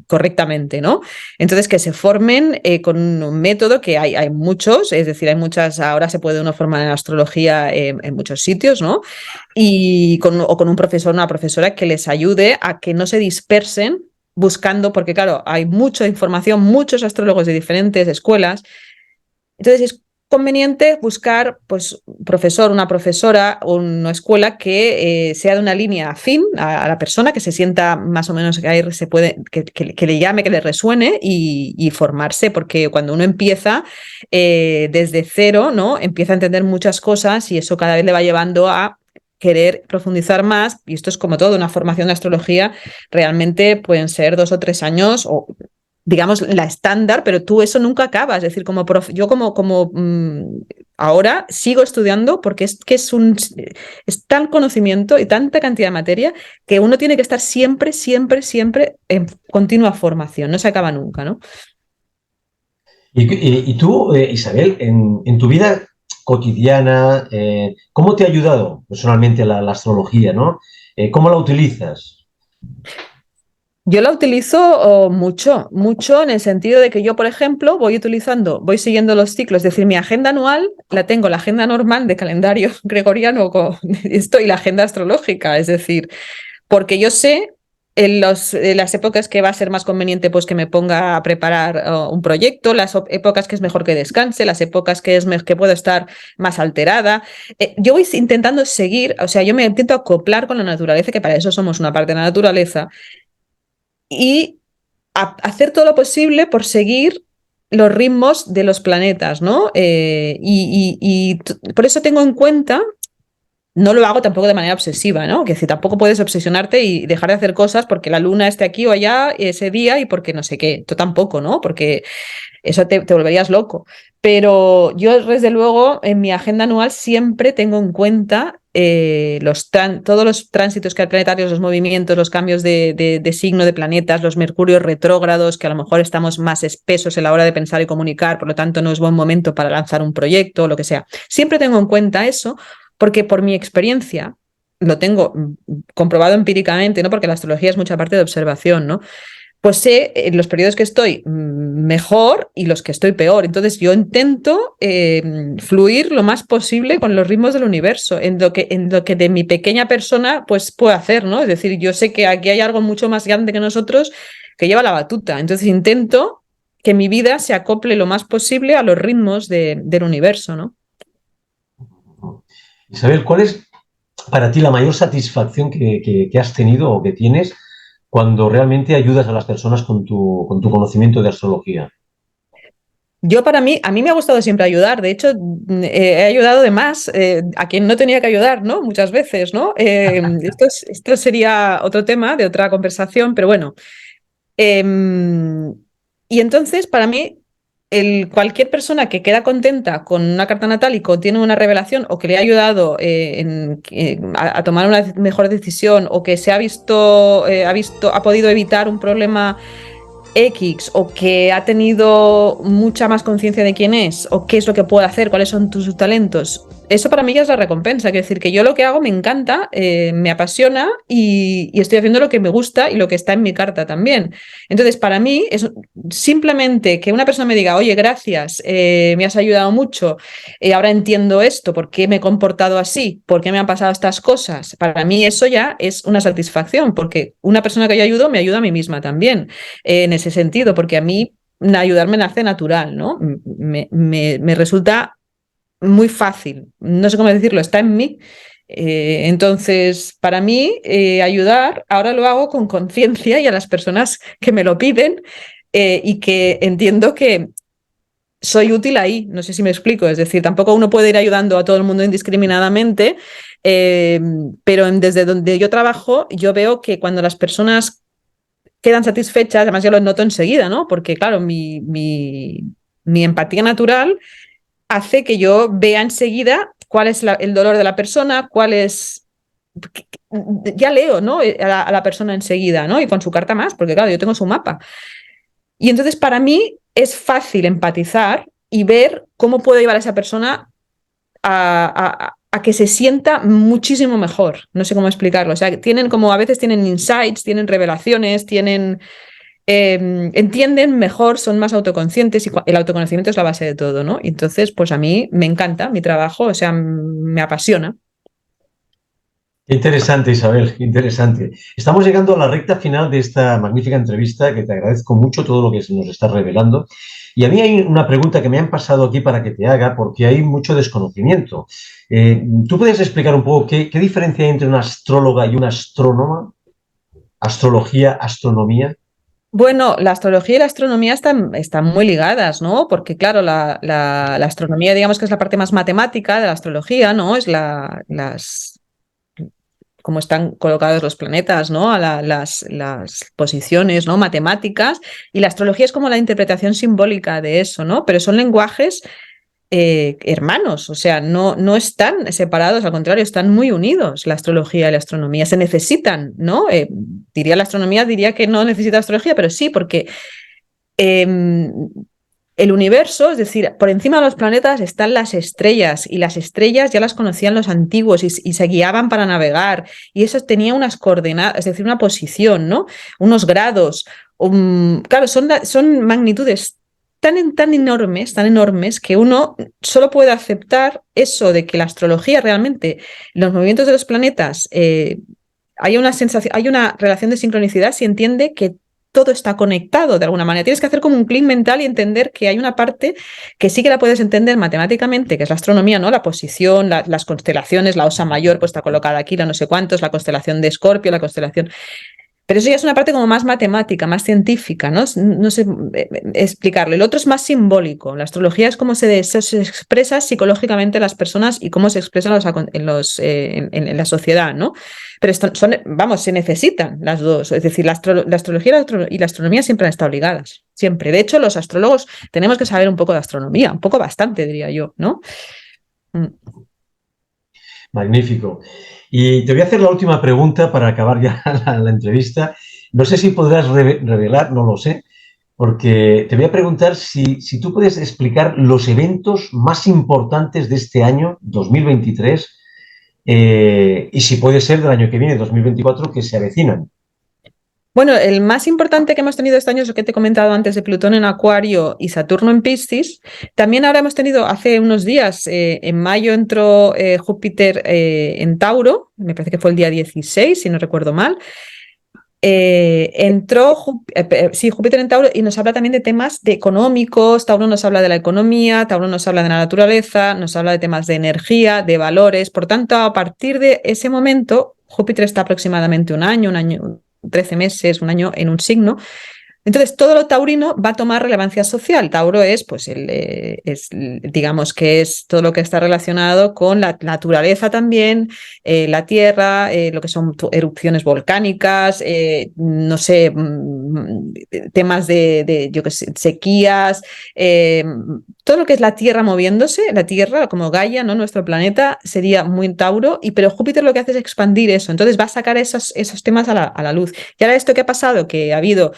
correctamente, ¿no? Entonces que se formen con un método que hay muchos, es decir, ahora se puede uno formar en astrología en muchos sitios, ¿no? O con un profesor o una profesora que les ayude a que no se dispersen buscando, porque claro, hay mucha información, muchos astrólogos de diferentes escuelas. Entonces es conveniente buscar pues un profesor, una profesora o una escuela que sea de una línea afín a la persona, que se sienta más o menos que ahí se puede, que le llame, que le resuene, y formarse, porque cuando uno empieza desde cero, ¿no? Empieza a entender muchas cosas y eso cada vez le va llevando a querer profundizar más, y esto es como todo, una formación de astrología realmente pueden ser 2 o 3 años o digamos la estándar, pero tú eso nunca acabas, es decir, yo ahora sigo estudiando porque es tal conocimiento y tanta cantidad de materia que uno tiene que estar siempre, siempre, siempre en continua formación, no se acaba nunca, ¿no? Y tú, Isabel, en tu vida cotidiana, ¿cómo te ha ayudado personalmente la astrología, ¿no? ¿Cómo la utilizas? Yo la utilizo mucho, mucho en el sentido de que yo, por ejemplo, voy siguiendo los ciclos, es decir, mi agenda anual la agenda normal de calendario gregoriano con esto y la agenda astrológica, es decir, porque yo sé en las épocas que va a ser más conveniente pues que me ponga a preparar un proyecto, las épocas que es mejor que descanse, las épocas que que puedo estar más alterada. Yo voy intentando seguir, o sea, yo me intento acoplar con la naturaleza, que para eso somos una parte de la naturaleza, y hacer todo lo posible por seguir los ritmos de los planetas, ¿no? Por eso tengo en cuenta, no lo hago tampoco de manera obsesiva, ¿no? Que si tampoco puedes obsesionarte y dejar de hacer cosas porque la luna esté aquí o allá ese día y porque no sé qué. Tú tampoco, ¿no? Porque eso te volverías loco. Pero yo, desde luego, en mi agenda anual siempre tengo en cuenta todos los tránsitos planetarios, los movimientos, los cambios de signo de planetas, los mercurios retrógrados, que a lo mejor estamos más espesos en la hora de pensar y comunicar, por lo tanto no es buen momento para lanzar un proyecto o lo que sea. Siempre tengo en cuenta eso porque por mi experiencia, lo tengo comprobado empíricamente, ¿no? Porque la astrología es mucha parte de observación, ¿no? Pues sé en los periodos que estoy mejor y los que estoy peor. Entonces yo intento fluir lo más posible con los ritmos del universo, en lo que de mi pequeña persona pues puedo hacer, ¿no? Es decir, yo sé que aquí hay algo mucho más grande que nosotros que lleva la batuta. Entonces intento que mi vida se acople lo más posible a los ritmos del universo, ¿no? Isabel, ¿cuál es para ti la mayor satisfacción que has tenido o que tienes cuando realmente ayudas a las personas con tu conocimiento de astrología? Yo a mí me ha gustado siempre ayudar. De hecho, he ayudado de más a quien no tenía que ayudar, ¿no? Muchas veces, ¿no? Esto sería otro tema de otra conversación, pero bueno. Y entonces, para mí, cualquier persona que queda contenta con una carta natal y contiene una revelación o que le ha ayudado a tomar una mejor decisión o que se ha podido evitar un problema X o que ha tenido mucha más conciencia de quién es o qué es lo que puede hacer, cuáles son sus talentos, eso para mí ya es la recompensa. Quiero decir que yo lo que hago me encanta, me apasiona y estoy haciendo lo que me gusta y lo que está en mi carta también. Entonces, para mí es simplemente que una persona me diga, oye, gracias, me has ayudado mucho, ahora entiendo esto, por qué me he comportado así, por qué me han pasado estas cosas. Para mí eso ya es una satisfacción, porque una persona que yo ayudo me ayuda a mí misma también en ese sentido, porque a mí ayudar me nace natural, ¿no? Me resulta muy fácil, no sé cómo decirlo, está en mí. Entonces, para mí, ayudar, ahora lo hago con conciencia y a las personas que me lo piden y que entiendo que soy útil ahí, no sé si me explico, es decir, tampoco uno puede ir ayudando a todo el mundo indiscriminadamente, pero desde donde yo trabajo, yo veo que cuando las personas quedan satisfechas, además yo lo noto enseguida, ¿no? Porque claro, mi empatía natural hace que yo vea enseguida cuál es el dolor de la persona, cuál es... Ya leo, ¿no? A la persona enseguida, ¿no? Y con su carta más, porque claro, yo tengo su mapa. Y entonces para mí es fácil empatizar y ver cómo puedo llevar a esa persona a que se sienta muchísimo mejor. No sé cómo explicarlo. O sea, tienen como a veces tienen insights, tienen revelaciones, entienden mejor, son más autoconscientes y el autoconocimiento es la base de todo, ¿no? Y entonces, pues a mí me encanta mi trabajo, o sea, me apasiona. Interesante, Isabel, interesante. Estamos llegando a la recta final de esta magnífica entrevista, que te agradezco mucho todo lo que nos estás revelando. Y a mí hay una pregunta que me han pasado aquí para que te haga, porque hay mucho desconocimiento. ¿Tú puedes explicar un poco qué diferencia hay entre una astróloga y una astrónoma? Astrología, astronomía. Bueno, la astrología y la astronomía están muy ligadas, ¿no? Porque, claro, la astronomía, digamos que es la parte más matemática de la astrología, ¿no? Es cómo están colocados los planetas, ¿no? Las posiciones, ¿no? Matemáticas. Y la astrología es como la interpretación simbólica de eso, ¿no? Pero son lenguajes hermanos, o sea, no están separados, al contrario, están muy unidos la astrología y la astronomía, se necesitan, ¿no? La astronomía diría que no necesita astrología, pero sí, porque eh, el universo, es decir, por encima de los planetas están las estrellas y las estrellas ya las conocían los antiguos y se guiaban para navegar y eso tenía unas coordenadas, es decir, una posición, ¿no? Unos grados. Claro, son magnitudes tan enormes que uno solo puede aceptar eso de que la astrología realmente, los movimientos de los planetas hay una sensación, hay una relación de sincronicidad si entiende que todo está conectado de alguna manera. Tienes que hacer como un clic mental y entender que hay una parte que sí que la puedes entender matemáticamente, que es la astronomía, ¿no? La posición, las constelaciones, la Osa Mayor pues está colocada aquí, la no sé cuántos, la constelación de Escorpio, la constelación. Pero eso ya es una parte como más matemática, más científica, ¿no? No sé explicarlo. El otro es más simbólico. La astrología es cómo se expresa psicológicamente las personas y cómo se expresan en la sociedad, ¿no? Pero vamos, se necesitan las dos. Es decir, la astrología y la astronomía siempre han estado ligadas. Siempre. De hecho, los astrólogos tenemos que saber un poco de astronomía, un poco bastante, diría yo, ¿no? Magnífico. Y te voy a hacer la última pregunta para acabar ya la entrevista. No sé si podrás revelar, no lo sé, porque te voy a preguntar si tú puedes explicar los eventos más importantes de este año, 2023, y si puede ser del año que viene, 2024, que se avecinan. Bueno, el más importante que hemos tenido este año es lo que te he comentado antes de Plutón en Acuario y Saturno en Piscis. También ahora hemos tenido hace unos días, en mayo entró Júpiter en Tauro, me parece que fue el día 16, si no recuerdo mal. Entró Júpiter en Tauro y nos habla también de temas económicos. Tauro nos habla de la economía, Tauro nos habla de la naturaleza, nos habla de temas de energía, de valores. Por tanto, a partir de ese momento, Júpiter está aproximadamente un año, 13 meses, un año en un signo. Entonces, todo lo taurino va a tomar relevancia social. Tauro es, pues, digamos que es todo lo que está relacionado con la naturaleza también, la tierra, lo que son erupciones volcánicas, no sé, temas yo qué sé, sequías, todo lo que es la tierra moviéndose, la tierra como Gaia, ¿no? Nuestro planeta sería muy Tauro, pero Júpiter lo que hace es expandir eso. Entonces va a sacar esos temas a la luz. Y ahora esto que ha pasado, que ha habido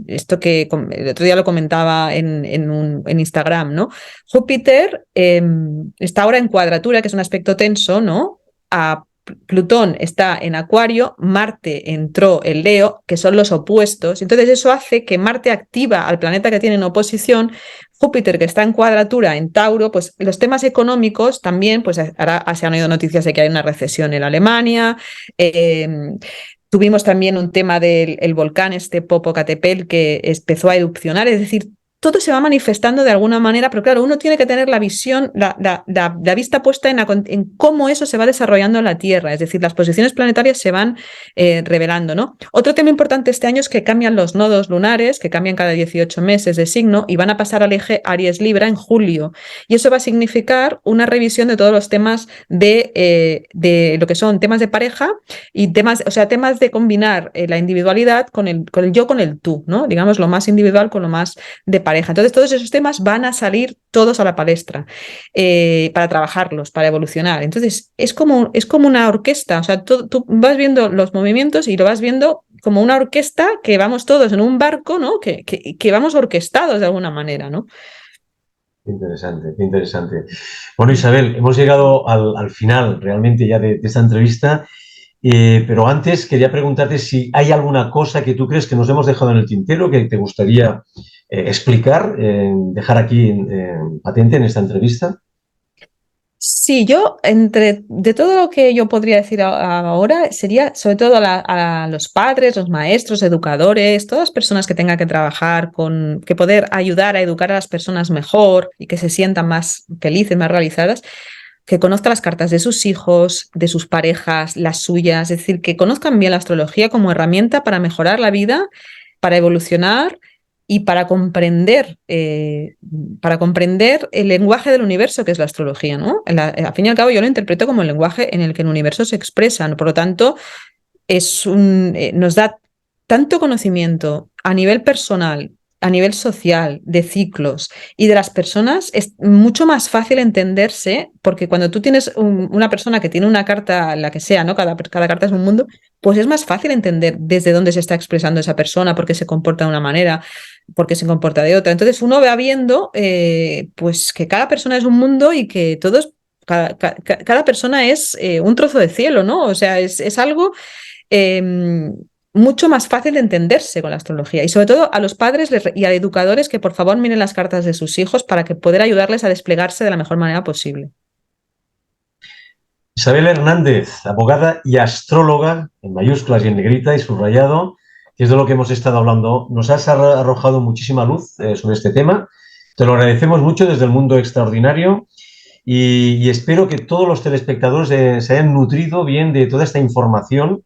esto que el otro día lo comentaba en Instagram, ¿no? Júpiter está ahora en cuadratura, que es un aspecto tenso, ¿no? A Plutón está en Acuario, Marte entró en Leo, que son los opuestos. Entonces eso hace que Marte activa al planeta que tiene en oposición, Júpiter, que está en cuadratura en Tauro, pues los temas económicos también, pues ahora se han oído noticias de que hay una recesión en Alemania. Tuvimos también un tema del volcán, Popocatépetl, que empezó a erupcionar, es decir, todo se va manifestando de alguna manera, pero claro, uno tiene que tener la visión, la vista puesta en cómo eso se va desarrollando en la Tierra, es decir, las posiciones planetarias se van revelando, ¿no? Otro tema importante este año es que cambian los nodos lunares, que cambian cada 18 meses de signo y van a pasar al eje Aries-Libra en julio. Y eso va a significar una revisión de todos los temas de lo que son temas de pareja y temas, o sea, temas de combinar la individualidad con el yo, con el tú, ¿no? Digamos, lo más individual con lo más de pareja. Entonces, todos esos temas van a salir todos a la palestra para trabajarlos, para evolucionar. Entonces, es como una orquesta, o sea, tú vas viendo los movimientos y lo vas viendo como una orquesta que vamos todos en un barco, ¿no? Que vamos orquestados de alguna manera, ¿no? Qué interesante, qué interesante. Bueno, Isabel, hemos llegado al final realmente ya de esta entrevista, pero antes quería preguntarte si hay alguna cosa que tú crees que nos hemos dejado en el tintero que te gustaría explicar, dejar aquí patente en esta entrevista. Sí, yo, de todo lo que yo podría decir ahora, sería sobre todo a los padres, los maestros, educadores, todas las personas que tengan que trabajar que poder ayudar a educar a las personas mejor y que se sientan más felices, más realizadas, que conozcan las cartas de sus hijos, de sus parejas, las suyas, es decir, que conozcan bien la astrología como herramienta para mejorar la vida, para evolucionar y para comprender el lenguaje del universo que es la astrología, ¿no? Al fin y al cabo yo lo interpreto como el lenguaje en el que el universo se expresa, ¿no? Por lo tanto, nos da tanto conocimiento a nivel personal, a nivel social, de ciclos y de las personas, es mucho más fácil entenderse, porque cuando tú tienes una persona que tiene una carta, la que sea, ¿no? Cada carta es un mundo, pues es más fácil entender desde dónde se está expresando esa persona, por qué se comporta de una manera, por qué se comporta de otra. Entonces uno va viendo pues que cada persona es un mundo y que cada persona es un trozo de cielo, ¿no? O sea, es algo mucho más fácil de entenderse con la astrología. Y sobre todo a los padres y a educadores que por favor miren las cartas de sus hijos para que poder ayudarles a desplegarse de la mejor manera posible. Isabel Hernández, abogada y astróloga, en mayúsculas y en negrita y subrayado, que es de lo que hemos estado hablando. Nos has arrojado muchísima luz sobre este tema. Te lo agradecemos mucho desde el mundo extraordinario y espero que todos los telespectadores se hayan nutrido bien de toda esta información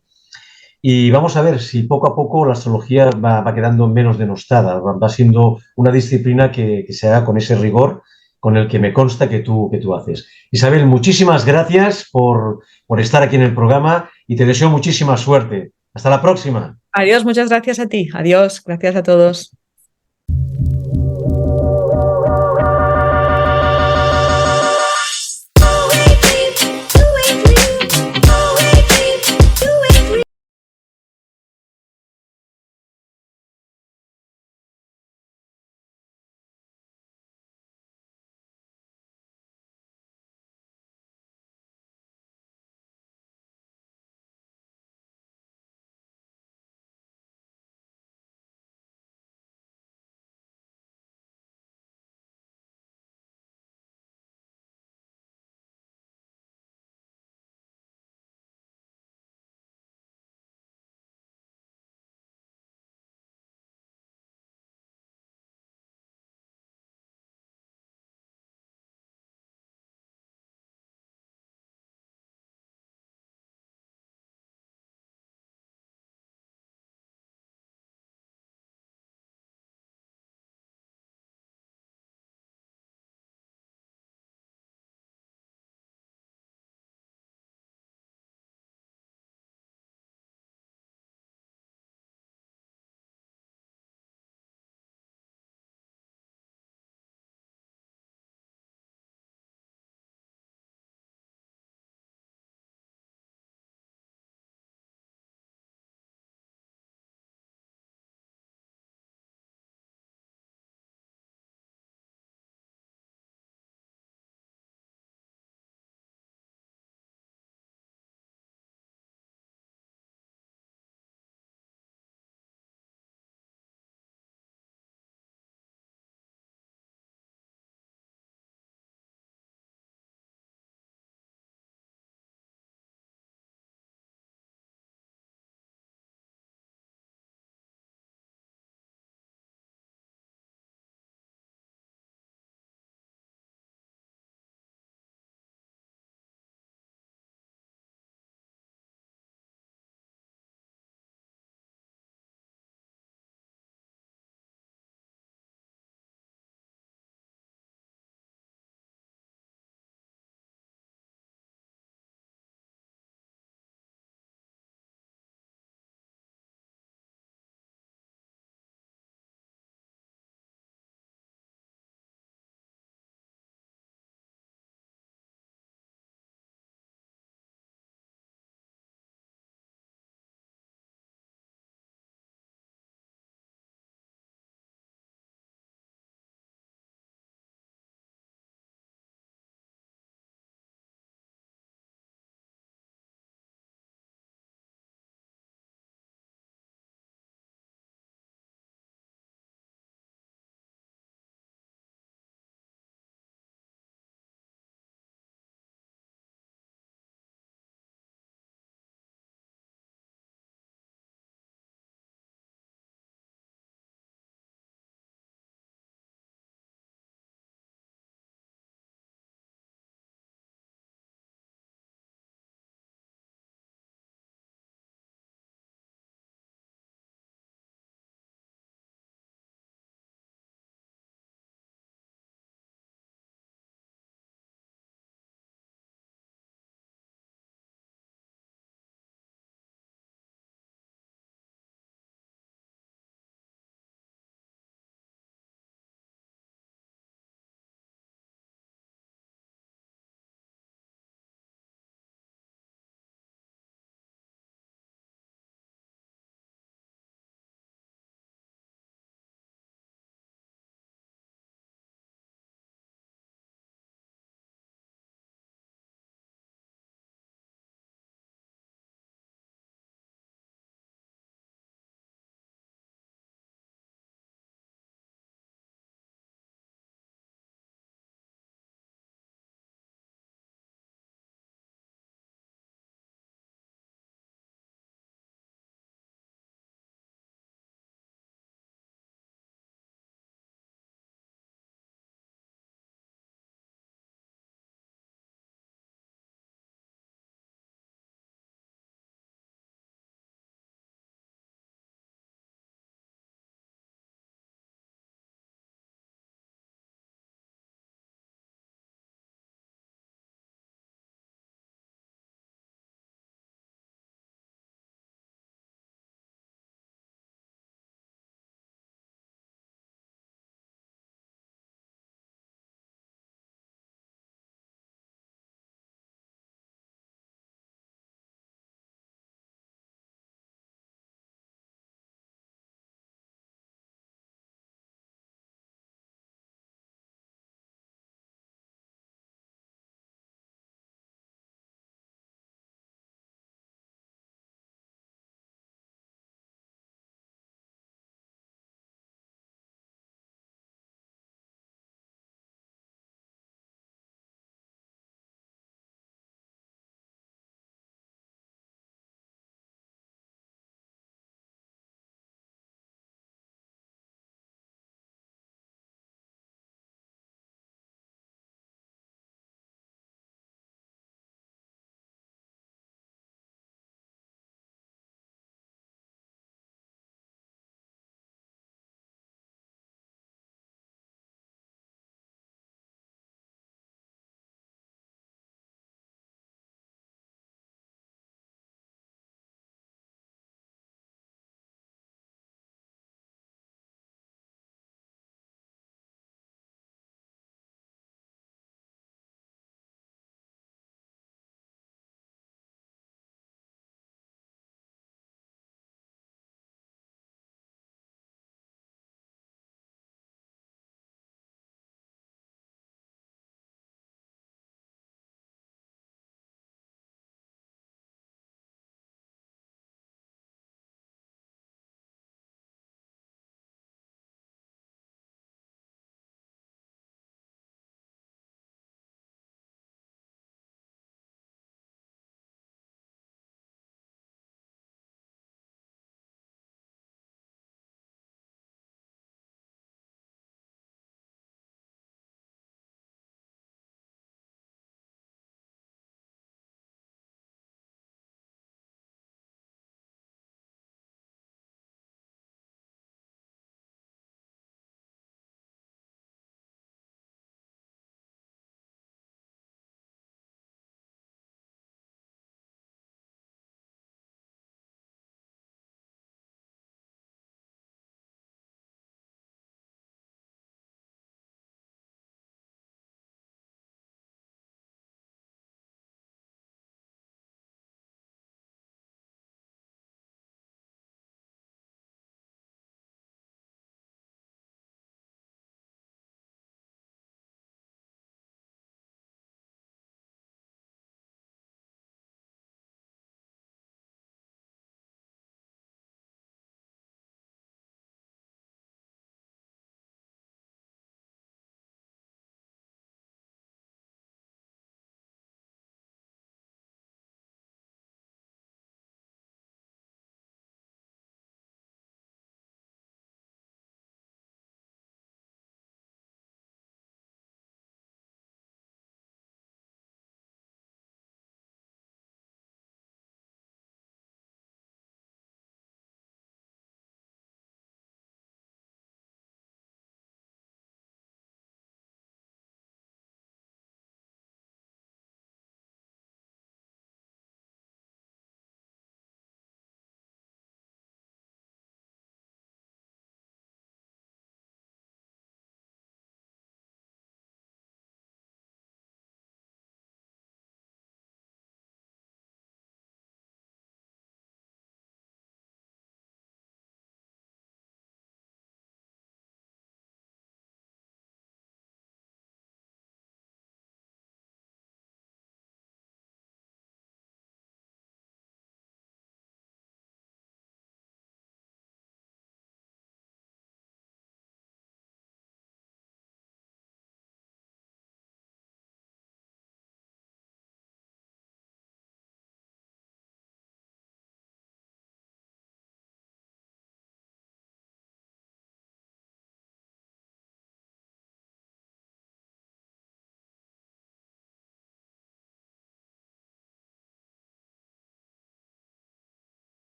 y vamos a ver si poco a poco la astrología va quedando menos denostada, va siendo una disciplina que se haga con ese rigor con el que me consta que tú haces. Isabel, muchísimas gracias por estar aquí en el programa y te deseo muchísima suerte. Hasta la próxima. Adiós, muchas gracias a ti. Adiós, gracias a todos.